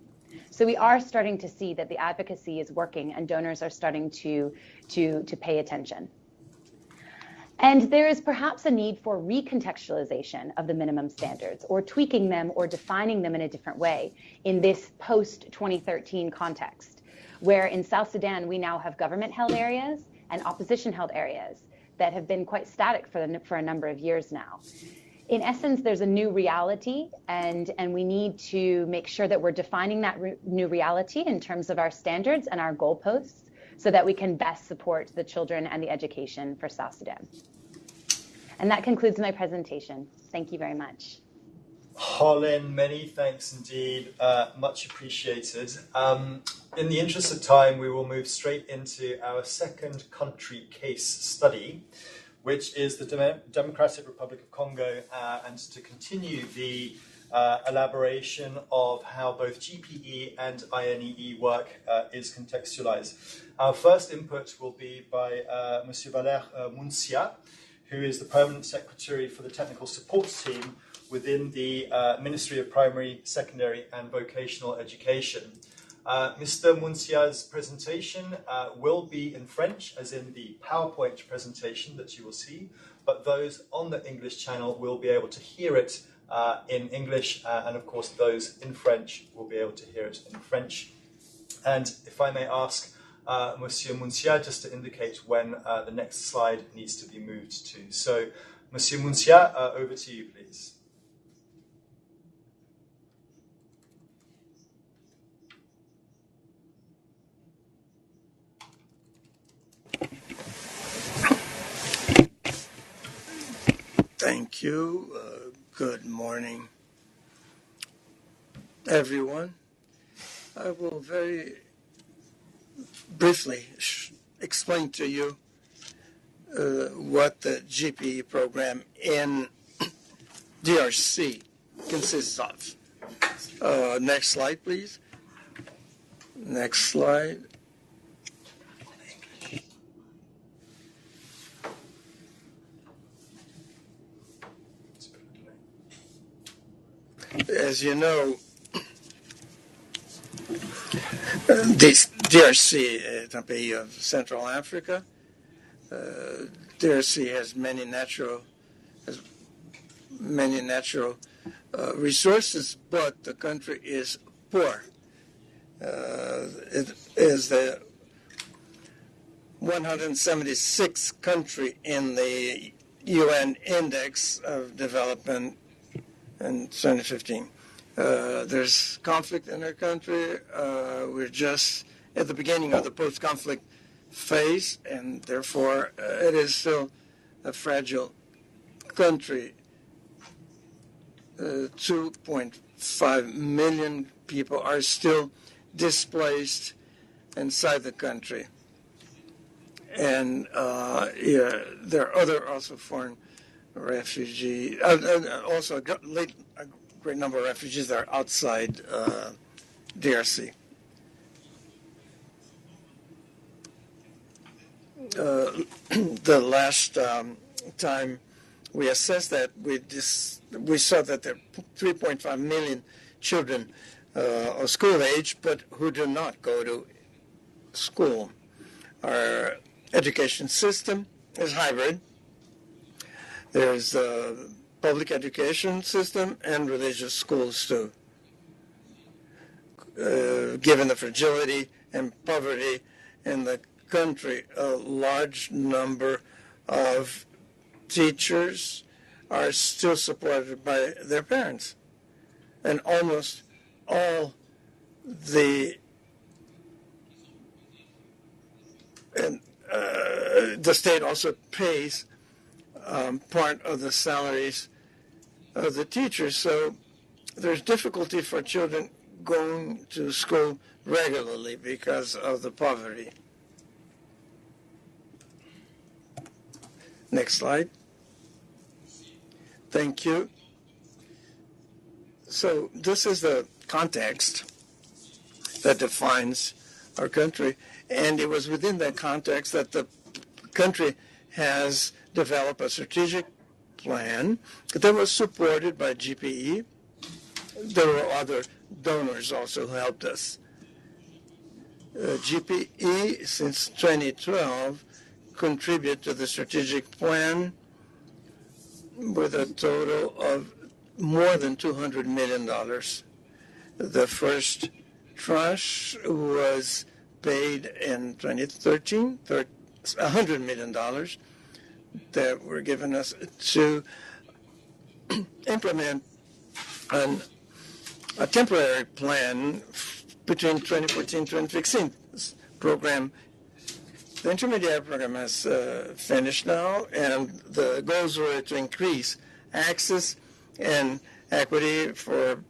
So we are starting to see that the advocacy is working and donors are starting to pay attention. And there is perhaps a need for recontextualization of the minimum standards or tweaking them or defining them in a different way in this post-2013 context, where in South Sudan we now have government-held areas and opposition-held areas that have been quite static for a number of years now. In essence, there's a new reality, and we need to make sure that we're defining that new reality in terms of our standards and our goalposts so that we can best support the children and the education for South Sudan. And that concludes my presentation. Thank you very much. Holin, many thanks indeed. Much appreciated. In the interest of time, we will move straight into our second country case study, which is the Democratic Republic of Congo, and to continue the elaboration of how both GPE and INEE work is contextualized. Our first input will be by Monsieur Valère Muncia, who is the Permanent Secretary for the Technical Support Team within the Ministry of Primary, Secondary and Vocational Education. Mr. Muncia's presentation will be in French, as in the PowerPoint presentation that you will see, but those on the English channel will be able to hear it in English, and of course those in French will be able to hear it in French. And if I may ask Monsieur Muncia just to indicate when the next slide needs to be moved to. So, Monsieur Muncia, over to you, please. Thank you. Good morning, everyone. I will very briefly explain to you what the GPE program in DRC consists of. Next slide, please. Next slide. As you know, this DRC is a pays of Central Africa. DRC has many natural resources, but the country is poor. It is the 176th country in the UN Index of Development in 2015. There's conflict in our country. We're just at the beginning of the post-conflict phase, and therefore it is still a fragile country. 2.5 million people are still displaced inside the country. And there are other also foreign refugees, also a great number of refugees that are outside DRC. The last time we assessed that, we saw that there are 3.5 million children of school age, but who do not go to school. Our education system is hybrid. There's a public education system and religious schools too. Given the fragility and poverty in the country, a large number of teachers are still supported by their parents. And almost all the state also pays part of the salaries of the teachers. So there's difficulty for children going to school regularly because of the poverty. Next slide. Thank you. So this is the context that defines our country, and it was within that context that the country has developed a strategic plan that was supported by GPE. There were other donors also who helped us. GPE, since 2012, contributed to the strategic plan with a total of more than $200 million. The first tranche was paid in 2013, $100 million that were given us to implement a temporary plan between 2014 and 2016. This program, the intermediate program has finished now, and the goals were to increase access and equity for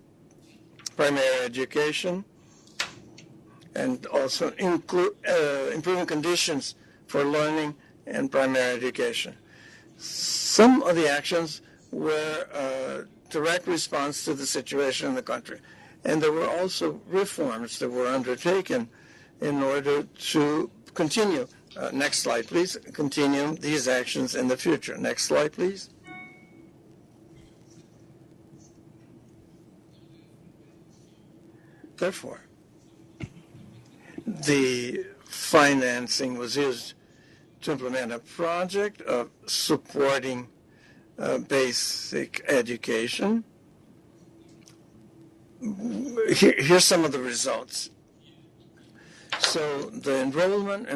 primary education and also improving conditions for learning and primary education. Some of the actions were a direct response to the situation in the country. And there were also reforms that were undertaken in order to continue. Next slide, please. Continue these actions in the future. Next slide, please. Therefore, the financing was used to implement a project of supporting basic education. Here's some of the results. So the enrollment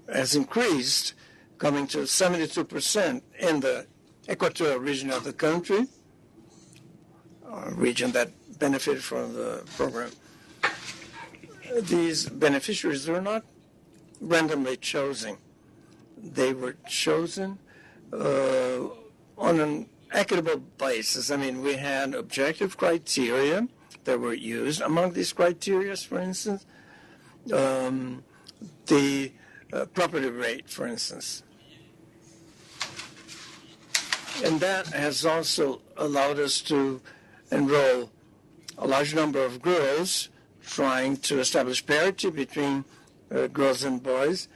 has increased, coming to 72% in the equatorial region of the country, a region that benefited from the program. These beneficiaries were not randomly chosen. They were chosen on an equitable basis. I mean, we had objective criteria that were used. Among these criteria, for instance, the property rate, for instance. And that has also allowed us to enroll a large number of girls, trying to establish parity between girls and boys.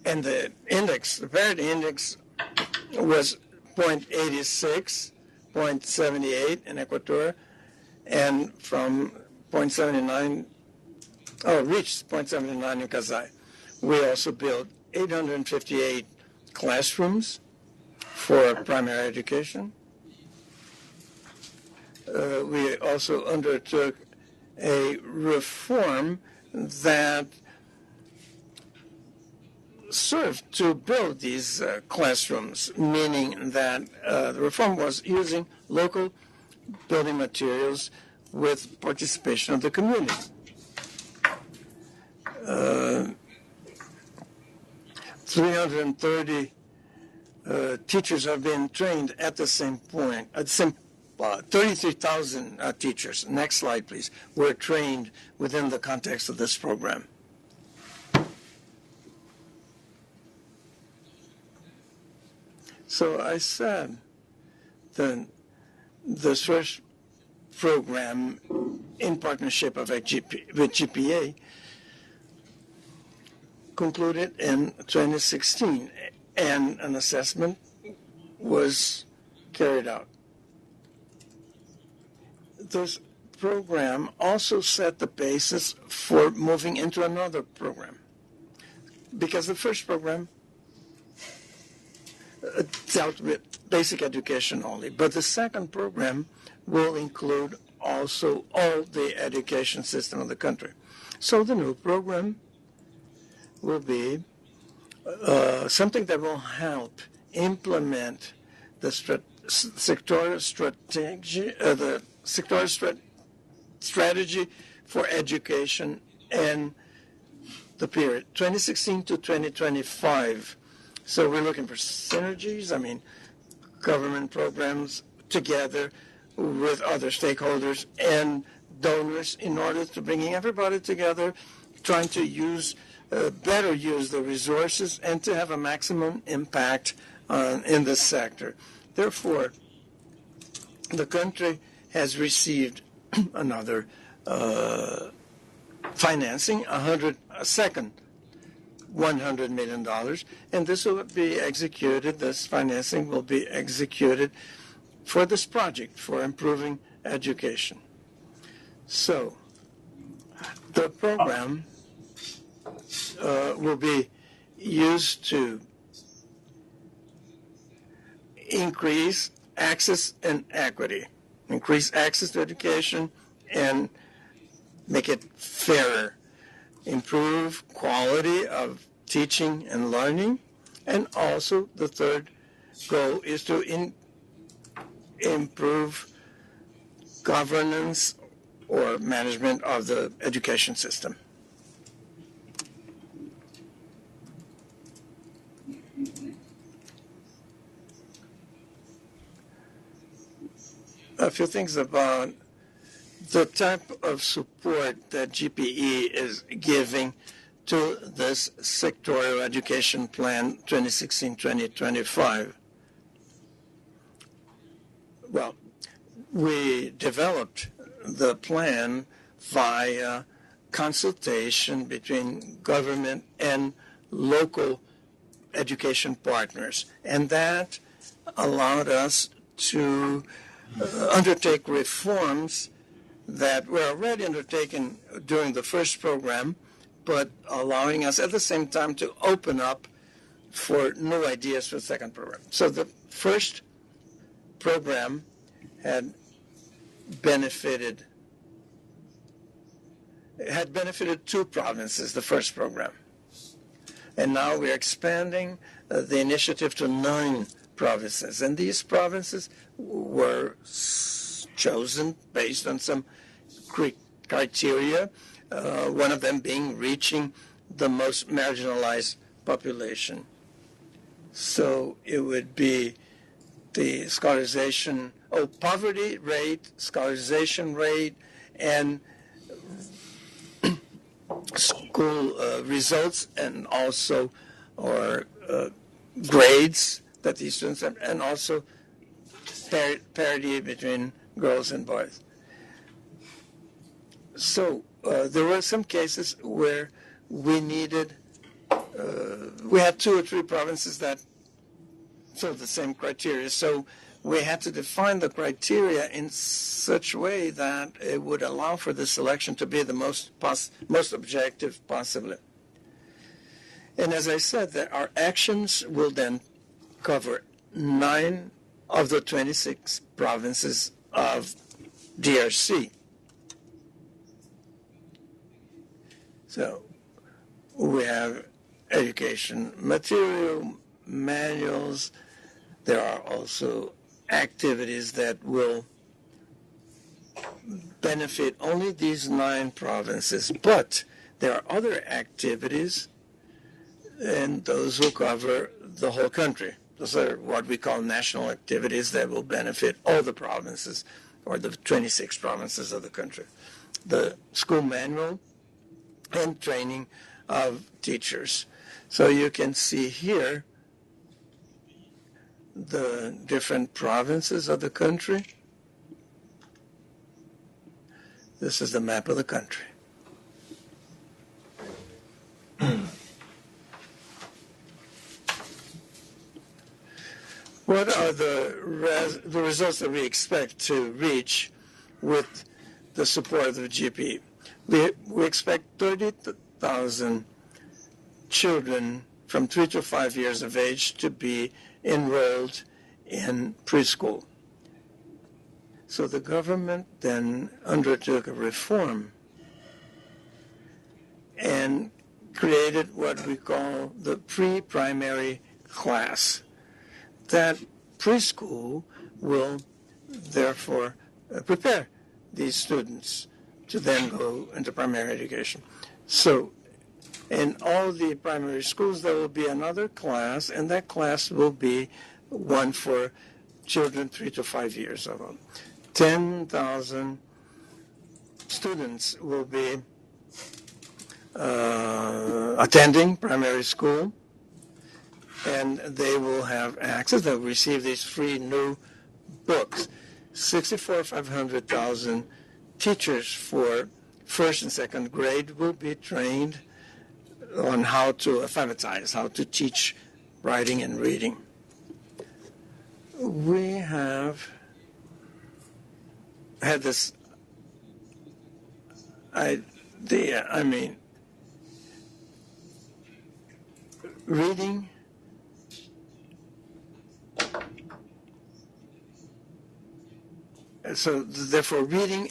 And the parity index was 0.86, 0.78 in Ecuador, and from 0.79, reached 0.79 in Kasai. We also built 858 classrooms for primary education. We also undertook a reform that served to build these classrooms, meaning that the reform was using local building materials with participation of the community. 330 teachers have been trained at the same point, 33,000 teachers, next slide please, were trained within the context of this program. So I said that the first program in partnership with GPA concluded in 2016, and an assessment was carried out. This program also set the basis for moving into another program, because the first program dealt with basic education only, but the second program will include also all the education system of the country. So the new program will be something that will help implement the sectoral strategy for education in the period 2016 to 2025. So we're looking for synergies, government programs together with other stakeholders and donors in order to bringing everybody together, trying to better use the resources and to have a maximum impact in this sector. Therefore, the country has received another financing, $100 million, and this will be executed, this financing will be executed for this project for improving education. So, the program will be used to increase access and equity, increase access to education and make it fairer, improve quality of teaching and learning, and also the third goal is to improve governance or management of the education system. a few things about the type of support that GPE is giving to this sectoral education plan 2016-2025. Well, we developed the plan via consultation between government and local education partners, and that allowed us to undertake reforms that were already undertaken during the first program, but allowing us at the same time to open up for new ideas for the second program. So the first program had benefited two provinces, the first program. And now we're expanding the initiative to 9 provinces. And these provinces were chosen based on some criteria, one of them being reaching the most marginalized population. So it would be the poverty rate, scholarization rate, and school results, and also grades that these students have, and also parity between girls and boys. So there were some cases where we had 2 or 3 provinces that filled the same criteria. So we had to define the criteria in such a way that it would allow for the selection to be the most objective possibly. And as I said, that our actions will then cover 9 of the 26 provinces of DRC. So we have education material, manuals. There are also activities that will benefit only these 9 provinces, but there are other activities, and those will cover the whole country. Those are what we call national activities that will benefit all the provinces, or the 26 provinces of the country. The school manual and training of teachers. So you can see here the different provinces of the country. This is the map of the country. What are the results that we expect to reach with the support of the GPE? We expect 30,000 children from 3 to 5 years of age to be enrolled in preschool. So the government then undertook a reform and created what we call the pre-primary class. That preschool will therefore prepare these students to then go into primary education. So in all the primary schools, there will be another class, and that class will be one for children 3 to 5 years old. 10,000 students will be attending primary school, and they will have access. They'll receive these free new books. 500,000 teachers for first and second grade will be trained on how to alphabetize, how to teach writing and reading. We have had this idea, reading so therefore reading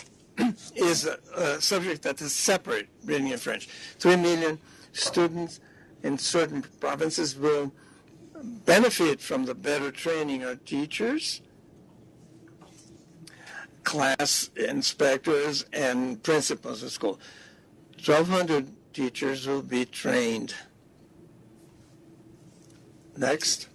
is a subject that is separate, reading and French. 3 million students in certain provinces will benefit from the better training of teachers, class inspectors, and principals of school. 1,200 teachers will be trained. Next.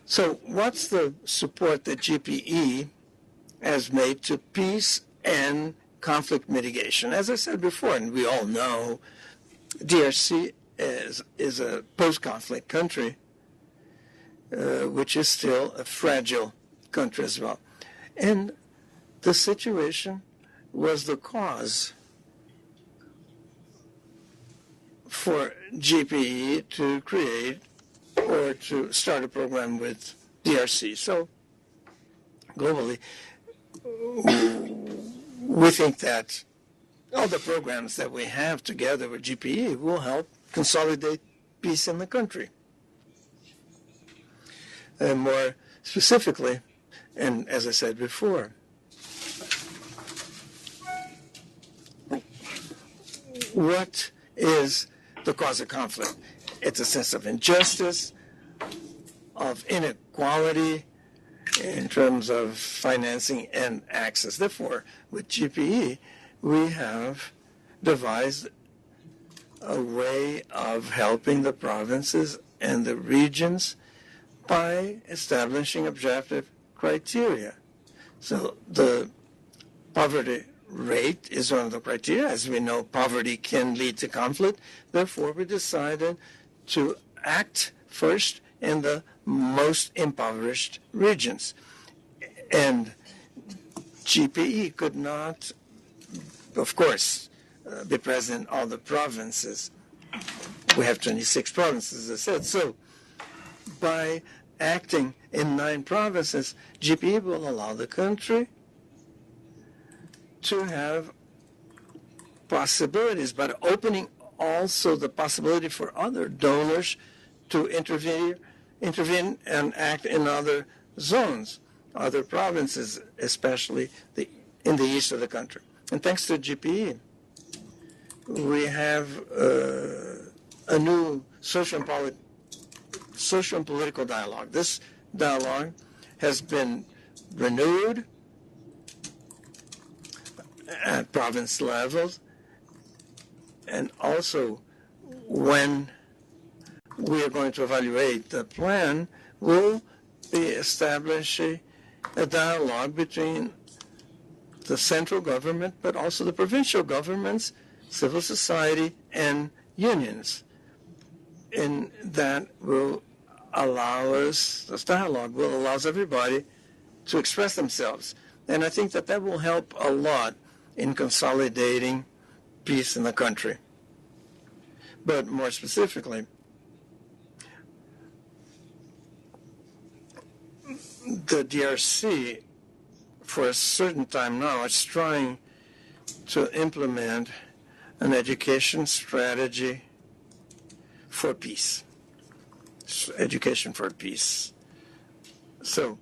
So what's the support that GPE has made to peace and conflict mitigation? As I said before, and we all know, DRC is a post-conflict country, which is still a fragile country as well. And the situation was the cause for GPE to create or to start a program with DRC. So globally, we think that all the programs that we have together with GPE will help consolidate peace in the country. And more specifically, and as I said before, what is the cause of conflict? It's a sense of injustice, of inequality in terms of financing and access. Therefore, with GPE, we have devised a way of helping the provinces and the regions by establishing objective criteria. So the poverty rate is one of the criteria. As we know, poverty can lead to conflict. Therefore, we decided to act first in the most impoverished regions. And GPE could not, of course, be present in all the provinces. We have 26 provinces, as I said. So by acting in 9 provinces, GPE will allow the country to have possibilities, but opening also the possibility for other donors to intervene and act in other zones, other provinces, especially in the east of the country. And thanks to GPE, we have a new social and political dialogue. This dialogue has been renewed at province levels, and also when we are going to evaluate the plan, we'll be establishing a dialogue between the central government, but also the provincial governments, civil society, and unions. And that will allow us, this dialogue will allow everybody to express themselves. And I think that will help a lot in consolidating peace in the country. But more specifically, the DRC, for a certain time now, is trying to implement an education strategy for peace. Education for peace. So,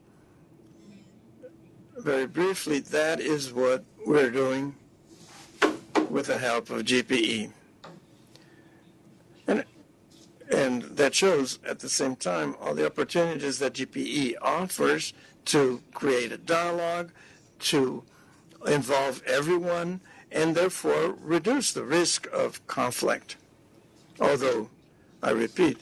very briefly, that is what we're doing with the help of GPE. And that shows, at the same time, all the opportunities that GPE offers to create a dialogue, to involve everyone, and therefore reduce the risk of conflict. Although, I repeat,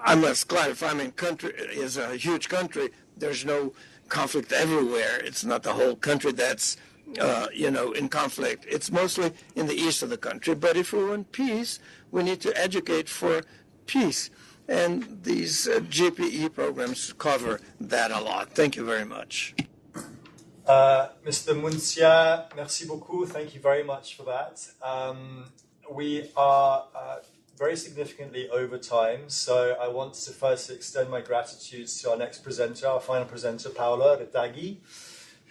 I must clarify, country is a huge country. There's no conflict everywhere. It's not the whole country that's in conflict. It's mostly in the east of the country. But if we want peace, we need to educate for peace. And these GPE programs cover that a lot. Thank you very much. Mr. Muncia, merci beaucoup. Thank you very much for that. We are very significantly over time, so I want to first extend my gratitude to our next presenter, our final presenter, Paola Retaghi,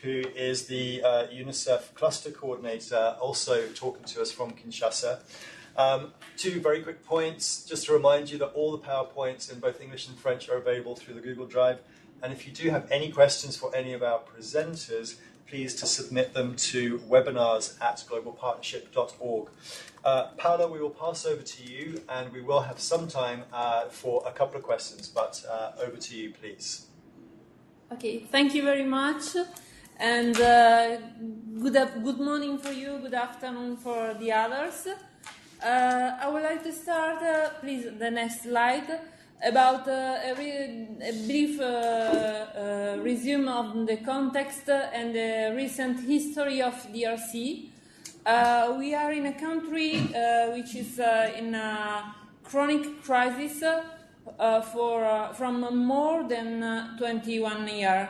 who is the UNICEF Cluster Coordinator, also talking to us from Kinshasa. 2 very quick points, just to remind you that all the PowerPoints in both English and French are available through the Google Drive. And if you do have any questions for any of our presenters, please to submit them to webinars@globalpartnership.org. Paola, we will pass over to you, and we will have some time for a couple of questions, but over to you, please. Okay, thank you very much. And good morning for you, good afternoon for the others. I would like to start, please, the next slide, about a brief resume of the context and the recent history of DRC. We are in a country which is in a chronic crisis from more than 21 years,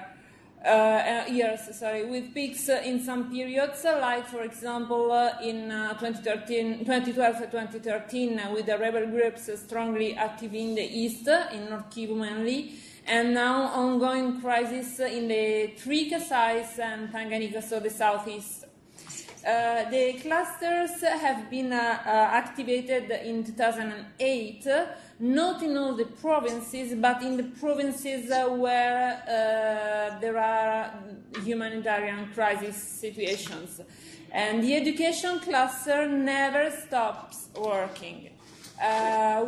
with peaks in some periods, like for example in 2012-2013, with the rebel groups strongly active in the east, in North Kivu mainly, and now ongoing crisis in the three Kasais and Tanganyika, so the southeast. The clusters have been activated in 2008, not in all the provinces, but in the provinces where there are humanitarian crisis situations. And the education cluster never stops working.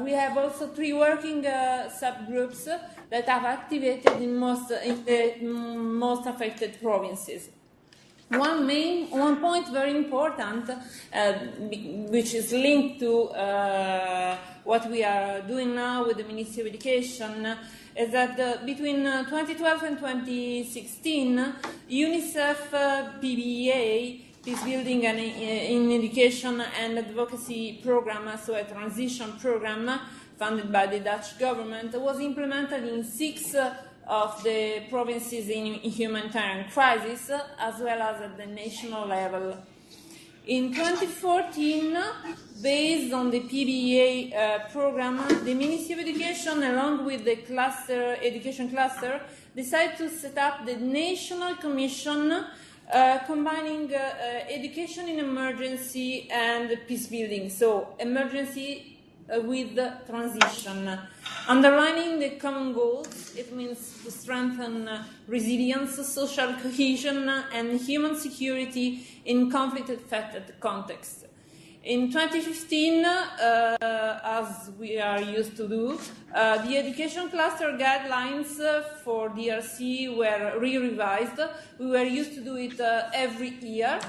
We have also 3 working subgroups that have activated in the most affected provinces. One point very important, which is linked to what we are doing now with the Ministry of Education, is that between 2012 and 2016, UNICEF PBEA, Peace Building and in Education and Advocacy Program, so a transition program funded by the Dutch government, was implemented in 6 of the provinces in humanitarian crisis, as well as at the national level. In 2014, based on the PBEA program, the Ministry of Education, along with the education cluster, decided to set up the National Commission combining education in emergency and peace building, so emergency with transition. Underlining the common goals, it means to strengthen resilience, social cohesion, and human security in conflict-affected context. In 2015, as we are used to do, the education cluster guidelines for DRC were re-revised. We were used to do it every year.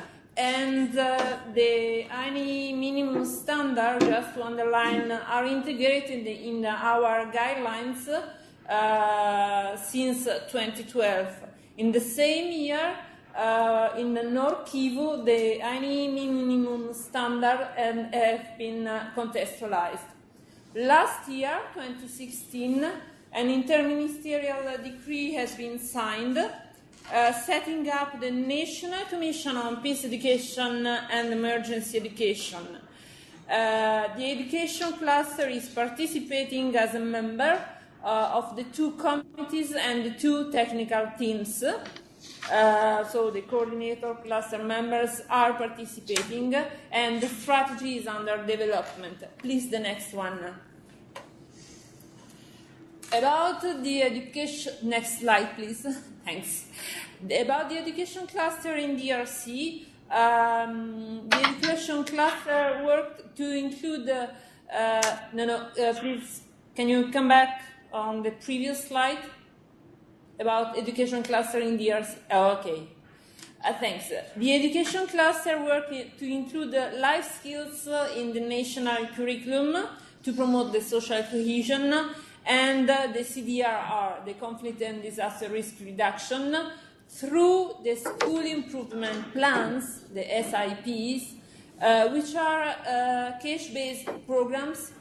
And the any minimum standard, just to underline, are integrated in our guidelines since 2012. In the same year, in the North Kivu, the any minimum standard have been contextualized. Last year, 2016, an interministerial decree has been signed setting up the National Commission on Peace Education and Emergency Education. The education cluster is participating as a member of the 2 committees and the 2 technical teams. So the coordinator cluster members are participating, and the strategy is under development. Please, the next one. About the education, next slide, please. Thanks. About the education cluster in DRC, the education cluster worked to include. Please, can you come back on the previous slide about education cluster in DRC? Oh, okay. Thanks. The education cluster worked to include life skills in the national curriculum to promote the social cohesion, and the CDRR, the conflict and disaster risk reduction, through the school improvement plans, the SIPs, which are cash-based programs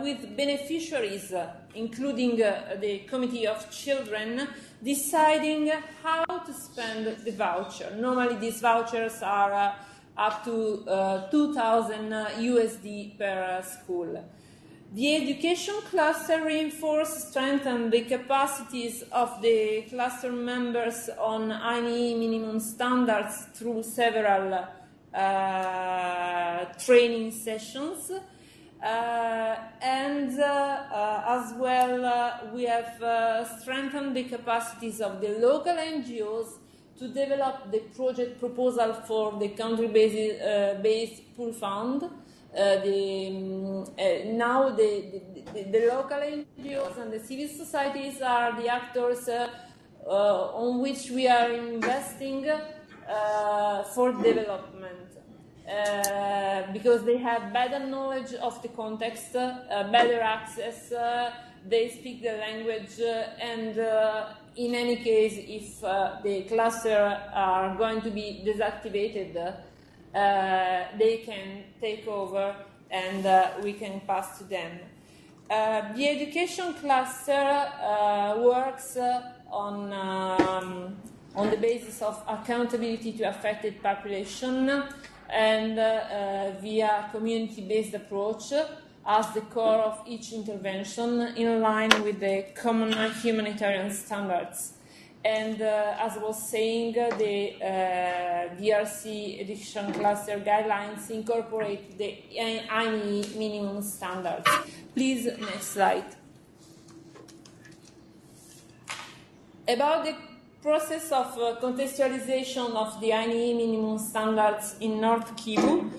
with beneficiaries, including the Committee of Children, deciding how to spend the voucher. Normally these vouchers are up to 2,000 USD per school. The education cluster reinforced, strengthened the capacities of the cluster members on any minimum standards through several training sessions. As well, we have strengthened the capacities of the local NGOs to develop the project proposal for the country-based pool fund. Now the local NGOs and the civil societies are the actors on which we are investing for development, because they have better knowledge of the context, better access, they speak the language, and in any case, if the cluster are going to be deactivated, they can take over and we can pass to them. The education cluster works on the basis of accountability to affected population and via community-based approach as the core of each intervention in line with the common humanitarian standards. And as I was saying, the DRC education cluster guidelines incorporate the INE minimum standards. Please, next slide. About the process of contextualization of the INE minimum standards in North Kivu,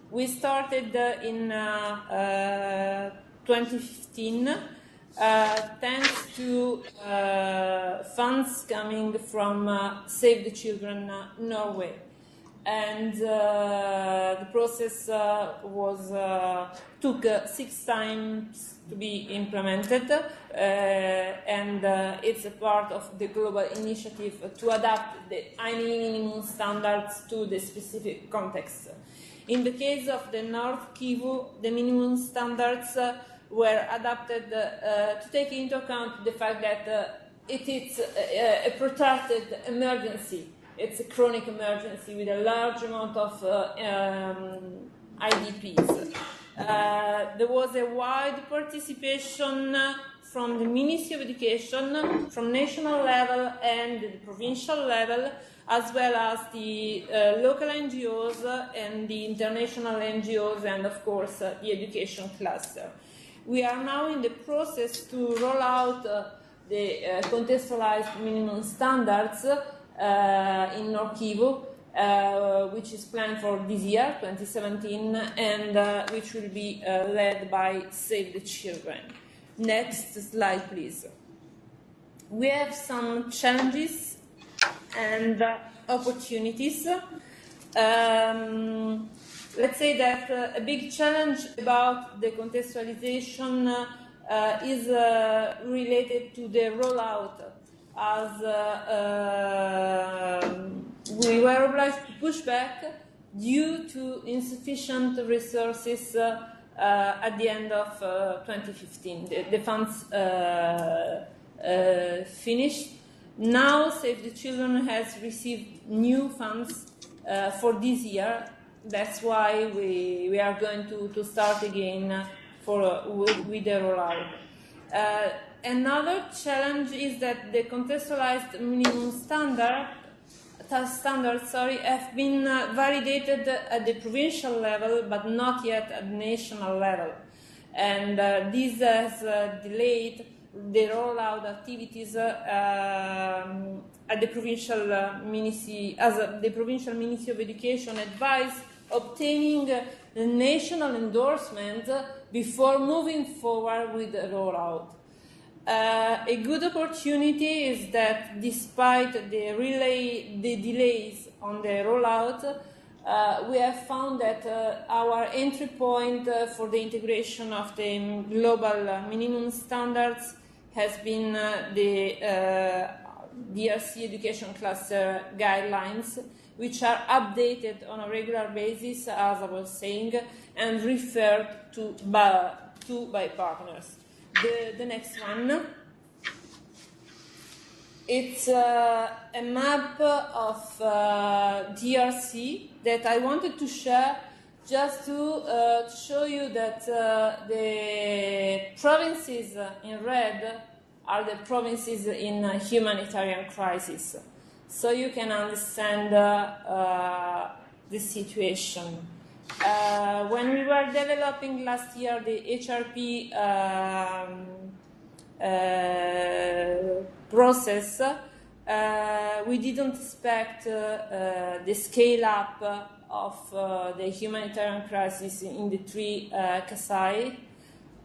we started in 2015 thanks to funds coming from Save the Children Norway. And the process took 6 times to be implemented, and it's a part of the global initiative to adapt the INE minimum standards to the specific context. In the case of the North Kivu, the minimum standards were adapted to take into account the fact that it is a protracted emergency. It's a chronic emergency with a large amount of IDPs. There was a wide participation from the Ministry of Education, from national level and the provincial level, as well as the local NGOs and the international NGOs, and of course the education cluster. We are now in the process to roll out the contextualized minimum standards in North Kivu, which is planned for this year, 2017, and which will be led by Save the Children. Next slide, please. We have some challenges and opportunities. Let's say that a big challenge about the contextualization is related to the rollout, as we were obliged to push back due to insufficient resources at the end of 2015. The funds finished. Now Save the Children has received new funds for this year. That's why we are going to start again with the rollout. Another challenge is that the contextualized minimum standards have been validated at the provincial level, but not yet at the national level. And this has delayed the rollout activities at the provincial ministry, as the provincial Ministry of Education advised obtaining the national endorsement before moving forward with the rollout. A good opportunity is that despite the delays on the rollout, we have found that our entry point for the integration of the global minimum standards has been the DRC education cluster guidelines, which are updated on a regular basis, as I was saying, and referred to by partners. The next one, it's a map of DRC that I wanted to share just to show you that the provinces in red are the provinces in humanitarian crisis. So you can understand the situation. When we were developing last year the HRP process, we didn't expect the scale up of the humanitarian crisis in the 3 Kasai,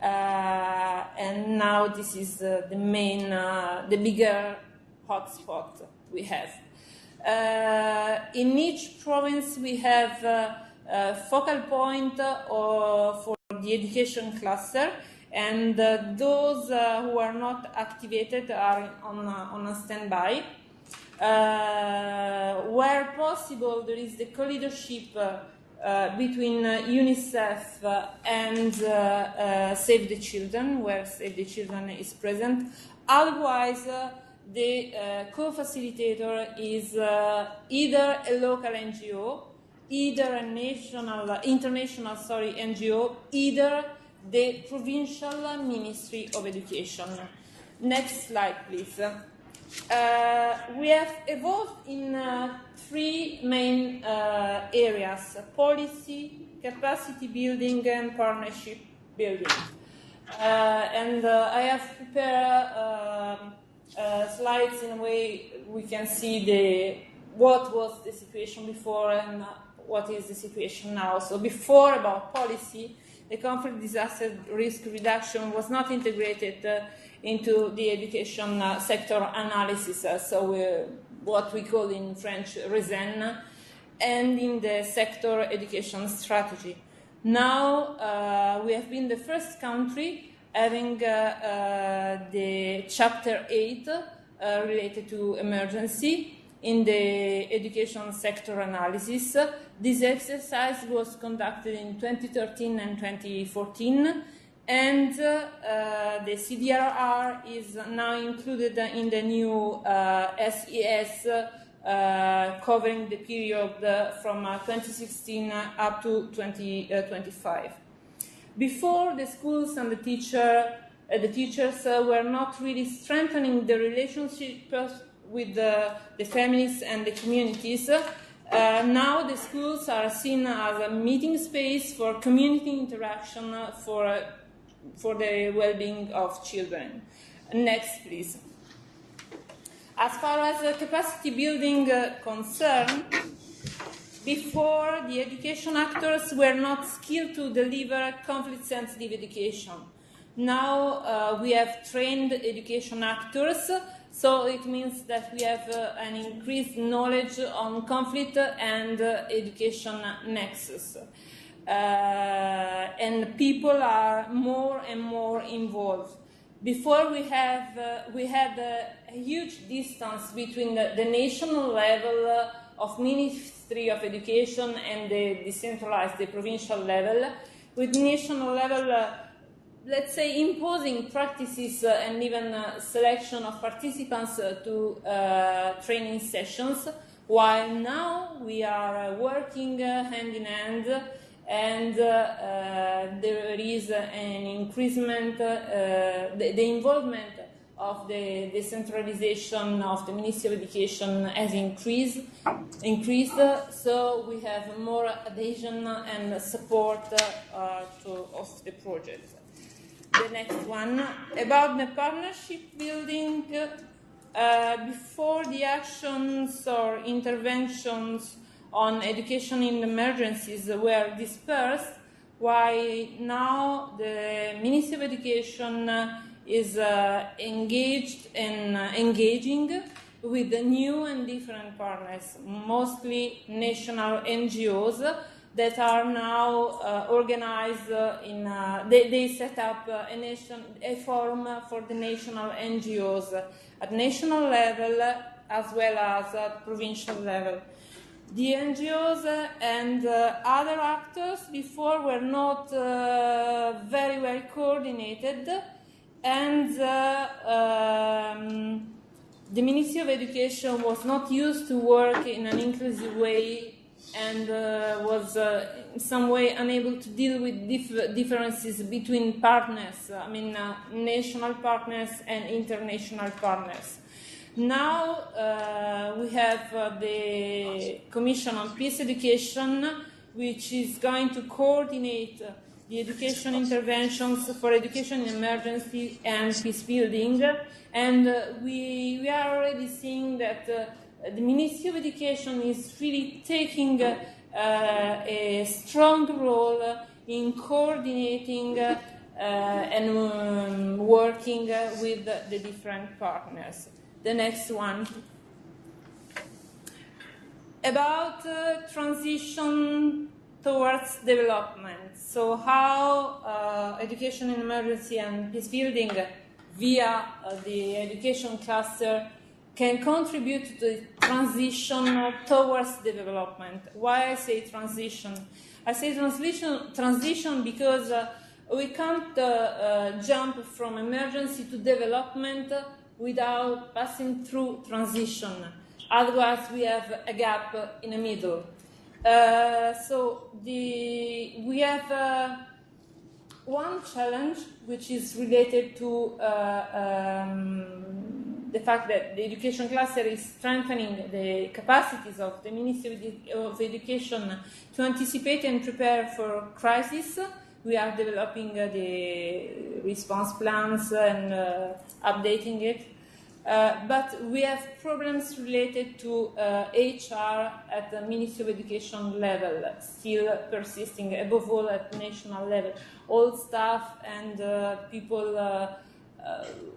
and now this is the main, the bigger hotspot we have. In each province we have a focal point for the education cluster, and those who are not activated are on a standby. Where possible, there is the co-leadership between UNICEF and Save the Children, where Save the Children is present. Otherwise, the co-facilitator is either a local NGO, either a international NGO, either the provincial Ministry of Education. Next slide, please. We have evolved in three main areas: policy, capacity building, and partnership building. And I have prepared slides in a way we can see what was the situation before and what is the situation now. So before, about policy, the conflict disaster risk reduction was not integrated into the education sector analysis, what we call in French RESEN, and in the sector education strategy. Now we have been the first country having the Chapter 8 related to emergency in the education sector analysis. This exercise was conducted in 2013 and 2014, and the CDRR is now included in the new FCAS covering the period from 2016 up to 2025. Before, the schools and the teachers were not really strengthening the relationship with the families and the communities. Now the schools are seen as a meeting space for community interaction for the well-being of children. Next, please. As far as capacity building concerned, before, the education actors were not skilled to deliver conflict-sensitive education. Now we have trained education actors, so it means that we have an increased knowledge on conflict and education nexus. And people are more and more involved. Before we had a huge distance between the national level of Ministry of Education and the decentralized, the provincial level, with national level, let's say, imposing practices and even selection of participants to training sessions, while now we are working hand in hand, and there is an increasement, the involvement of the decentralization of the Ministry of Education has increased, so we have more adhesion and support of the project. The next one, about the partnership building, before the actions or interventions on education in emergencies were dispersed, while now the Ministry of Education is engaged and engaging with the new and different partners, mostly national NGOs that are now organized they set up a forum for the national NGOs at national level as well as at provincial level. The NGOs and other actors before were not very well coordinated, and the Ministry of Education was not used to work in an inclusive way and was in some way unable to deal with differences between partners, national partners and international partners. Now we have the Commission on Peace Education, which is going to coordinate the education interventions for education in emergency and peace building, and we are already seeing that the Ministry of Education is really taking a strong role in coordinating and working with the different partners. The next one. About transition towards development. So how education in emergency and peace building via the education cluster can contribute to the transition towards development. Why I say transition? I say transition because we can't jump from emergency to development without passing through transition. Otherwise, we have a gap in the middle. We have one challenge which is related to the fact that the education cluster is strengthening the capacities of the Ministry of Education to anticipate and prepare for crises. We are developing the response plans and updating it. But we have problems related to HR at the Ministry of Education level, still persisting, above all at national level. All staff and people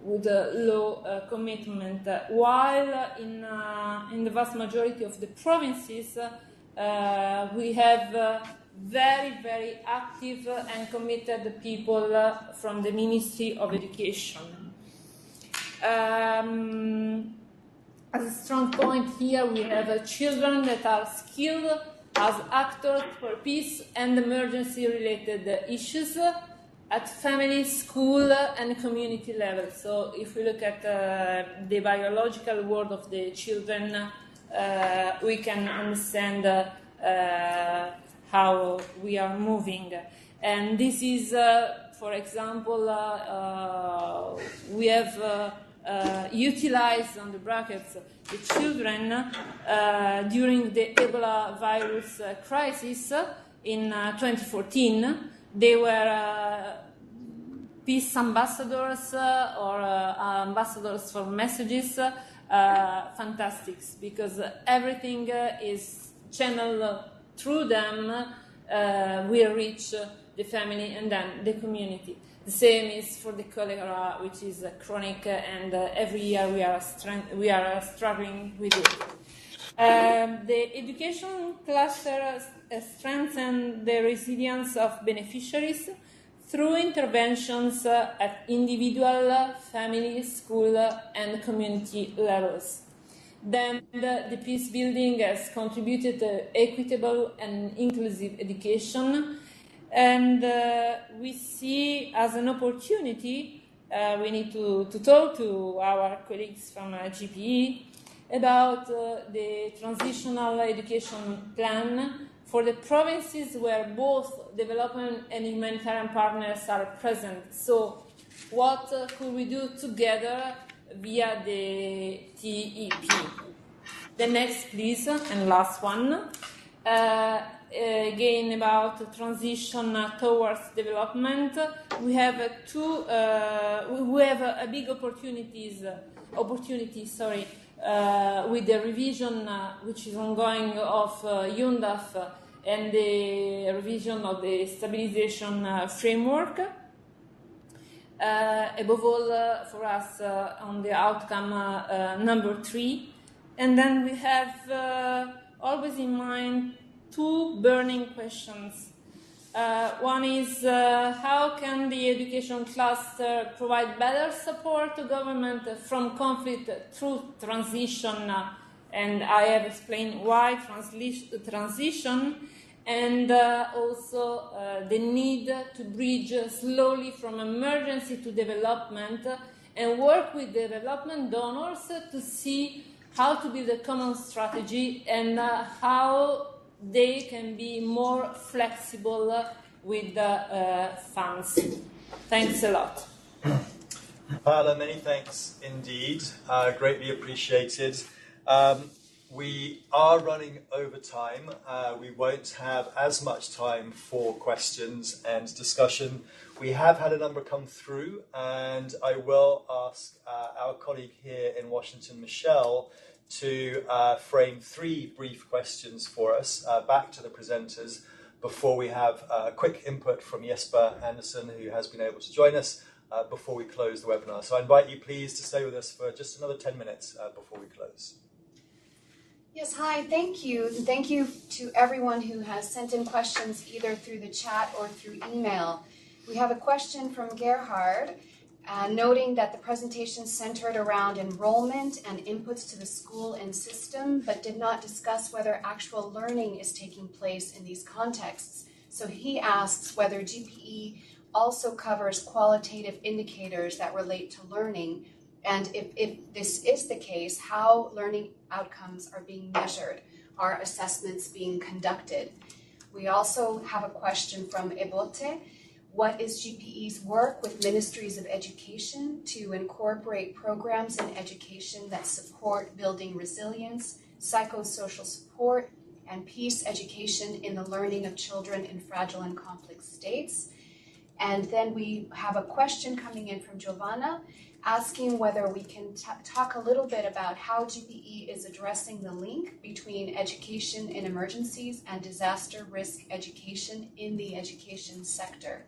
with a low commitment, while in the vast majority of the provinces we have very, very active and committed people from the Ministry of Education. As a strong point here, we have children that are skilled as actors for peace and emergency-related issues at family, school, and community level. So if we look at the biological world of the children, we can understand how we are moving. And this is, for example, we have utilized on the brackets the children during the Ebola virus crisis in 2014. They were peace ambassadors or ambassadors for messages, fantastic, because everything is channeled through them, will reach the family and then the community. The same is for the cholera, which is chronic, and every year we are struggling with it. The education cluster strengthens the resilience of beneficiaries through interventions at individual, family, school, and community levels. Then the peace building has contributed to equitable and inclusive education. And we see as an opportunity, we need to talk to our colleagues from GPE about the transitional education plan for the provinces where both development and humanitarian partners are present. So what could we do together via the TEP? The next, please, and last one. Again, about transition towards development, we have we have a big opportunity, with the revision which is ongoing of UNDAF and the revision of the stabilization framework. Above all, for us, on the outcome number 3, and then we have always in mind two burning questions. One is how can the education cluster provide better support to government from conflict through transition, and I have explained why transition, and also the need to bridge slowly from emergency to development and work with development donors to see how to build a common strategy and how they can be more flexible with the funds. Thanks a lot. Paola, many thanks indeed. Greatly appreciated. We are running over time. We won't have as much time for questions and discussion. We have had a number come through, and I will ask our colleague here in Washington, Michelle, to frame 3 brief questions for us back to the presenters before we have a quick input from Jesper Andersen, who has been able to join us before we close the webinar. So I invite you please to stay with us for just another 10 minutes before we close. Yes, hi, thank you. And thank you to everyone who has sent in questions either through the chat or through email. We have a question from Gerhard, noting that the presentation centered around enrollment and inputs to the school and system, but did not discuss whether actual learning is taking place in these contexts. So he asks whether GPE also covers qualitative indicators that relate to learning, and if this is the case, how learning outcomes are being measured, are assessments being conducted. We also have a question from Ebote. What is GPE's work with ministries of education to incorporate programs in education that support building resilience, psychosocial support, and peace education in the learning of children in fragile and conflict states? And then we have a question coming in from Giovanna asking whether we can talk a little bit about how GPE is addressing the link between education in emergencies and disaster risk education in the education sector.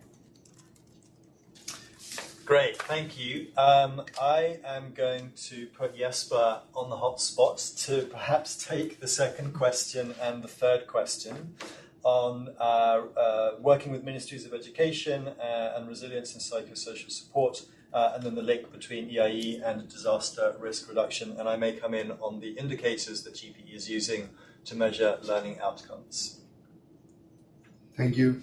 Great, thank you. I am going to put Jesper on the hot spot to perhaps take the second question and the third question on working with ministries of education and resilience and psychosocial support, and then the link between EIE and disaster risk reduction. And I may come in on the indicators that GPE is using to measure learning outcomes. Thank you.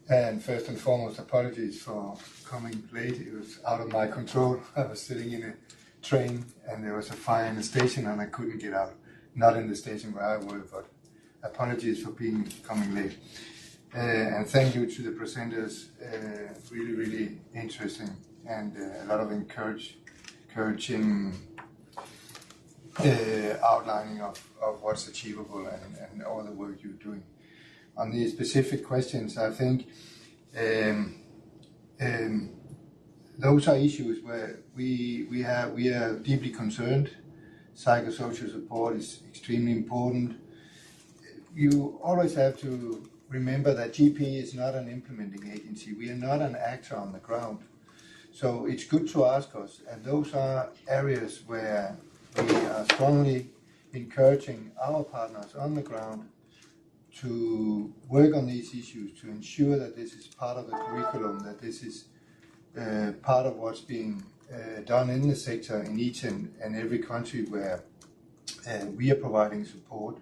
And first and foremost, apologies for coming late. It was out of my control. I was sitting in a train and there was a fire in the station and I couldn't get out. Not in the station where I work, but apologies for coming late. And thank you to the presenters. Really, really interesting and a lot of encouraging outlining of what's achievable and all the work you're doing. On the specific questions, I think those are issues where we are deeply concerned. Psychosocial support is extremely important. You always have to remember that GPE is not an implementing agency. We are not an actor on the ground. So it's good to ask us, and those are areas where we are strongly encouraging our partners on the ground to work on these issues, to ensure that this is part of the curriculum, that this is part of what's being done in the sector in each and every country where we are providing support,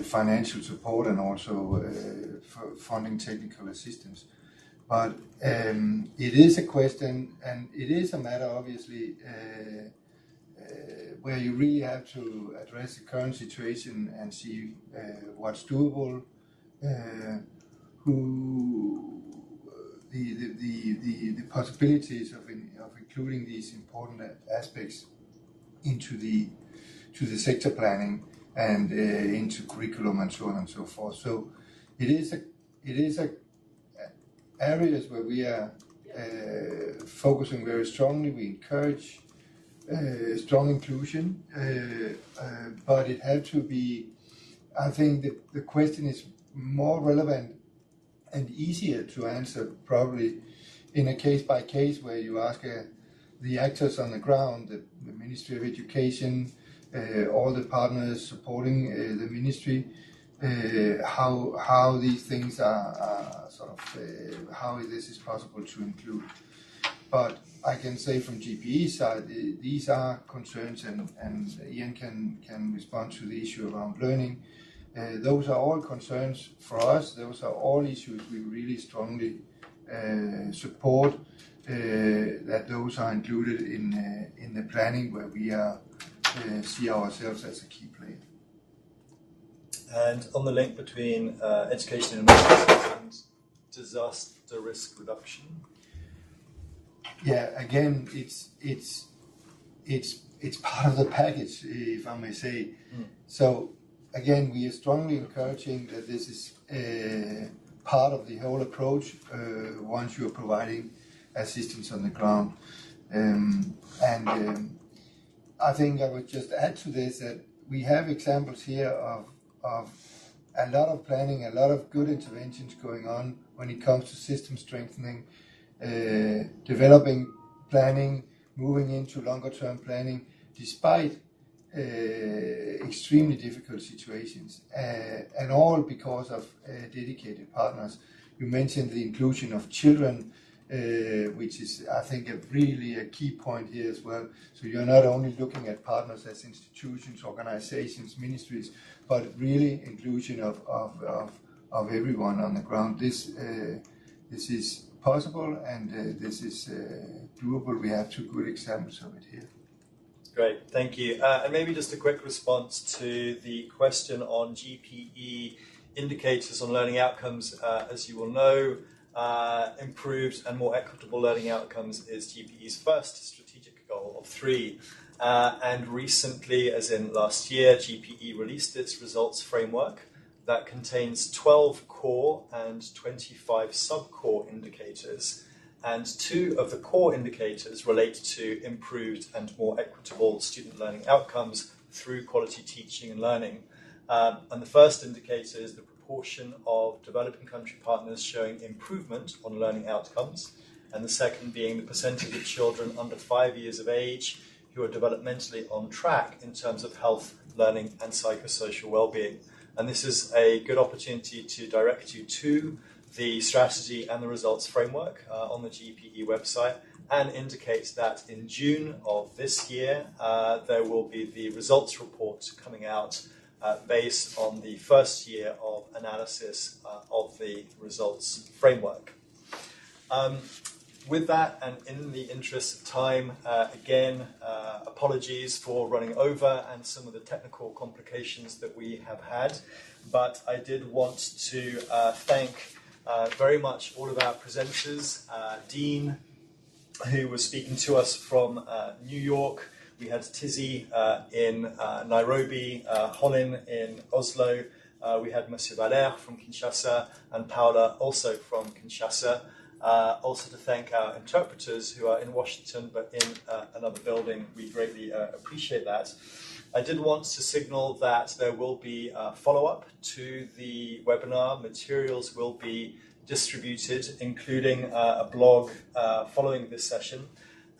financial support and also funding technical assistance. But it is a question and it is a matter obviously where you really have to address the current situation and see what's doable, the possibilities of including these important aspects into the sector planning and into curriculum and so on and so forth. So it is areas where we are focusing very strongly. We encourage strong inclusion, but it had to be, I think the question is more relevant and easier to answer probably in a case by case where you ask the actors on the ground, the Ministry of Education, all the partners supporting the ministry, how these things are sort of, how this is possible to include. But I can say from GPE's side, these are concerns, and Ian can respond to the issue around learning. Those are all concerns for us. Those are all issues we really strongly support, that those are included in the planning where we see ourselves as a key player. And on the link between education and emergencies and disaster risk reduction. Yeah, again, it's part of the package, if I may say. So again, we are strongly encouraging that this is part of the whole approach once you are providing assistance on the ground. I think I would just add to this that we have examples here of a lot of planning, a lot of good interventions going on when it comes to system strengthening, developing planning, moving into longer term planning, despite extremely difficult situations, and all because of dedicated partners. You mentioned the inclusion of children, which is, I think, really a key point here as well. So you're not only looking at partners as institutions, organizations, ministries, but really inclusion of everyone on the ground. This is possible, and this is doable. We have two good examples of it here. Great, thank you. And maybe just a quick response to the question on GPE indicators on learning outcomes. As you will know, improved and more equitable learning outcomes is GPE's first strategic goal of 3. And recently, as in last year, GPE released its results framework that contains 12 core and 25 sub-core indicators. And 2 of the core indicators relate to improved and more equitable student learning outcomes through quality teaching and learning. And the first indicator is the proportion of developing country partners showing improvement on learning outcomes, and the second being the percentage of children under 5 years of age who are developmentally on track in terms of health, learning, and psychosocial well-being. And this is a good opportunity to direct you to the strategy and the results framework on the GPE website, and indicates that in June of this year there will be the results report coming out based on the first year of analysis of the results framework. With that, and in the interest of time, again, apologies for running over and some of the technical complications that we have had, but I did want to thank very much all of our presenters, Dean, who was speaking to us from New York. We had Tizzy in Nairobi, Holin in Oslo. We had Monsieur Valère from Kinshasa, and Paula also from Kinshasa. Also to thank our interpreters who are in Washington but in another building. We greatly appreciate that. I did want to signal that there will be a follow-up to the webinar. Materials will be distributed, including a blog following this session,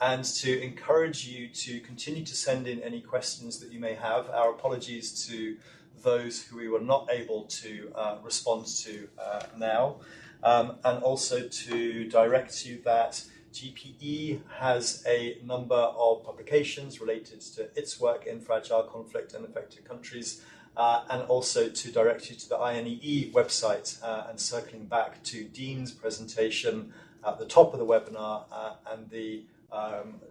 and to encourage you to continue to send in any questions that you may have. Our apologies to those who we were not able to respond to now, and also to direct you that GPE has a number of publications related to its work in fragile, conflict and affected countries, and also to direct you to the INEE website, and circling back to Dean's presentation at the top of the webinar, and the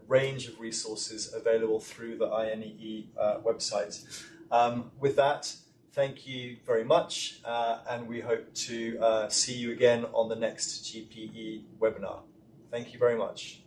range of resources available through the INEE website. With that, thank you very much, and we hope to see you again on the next GPE webinar. Thank you very much.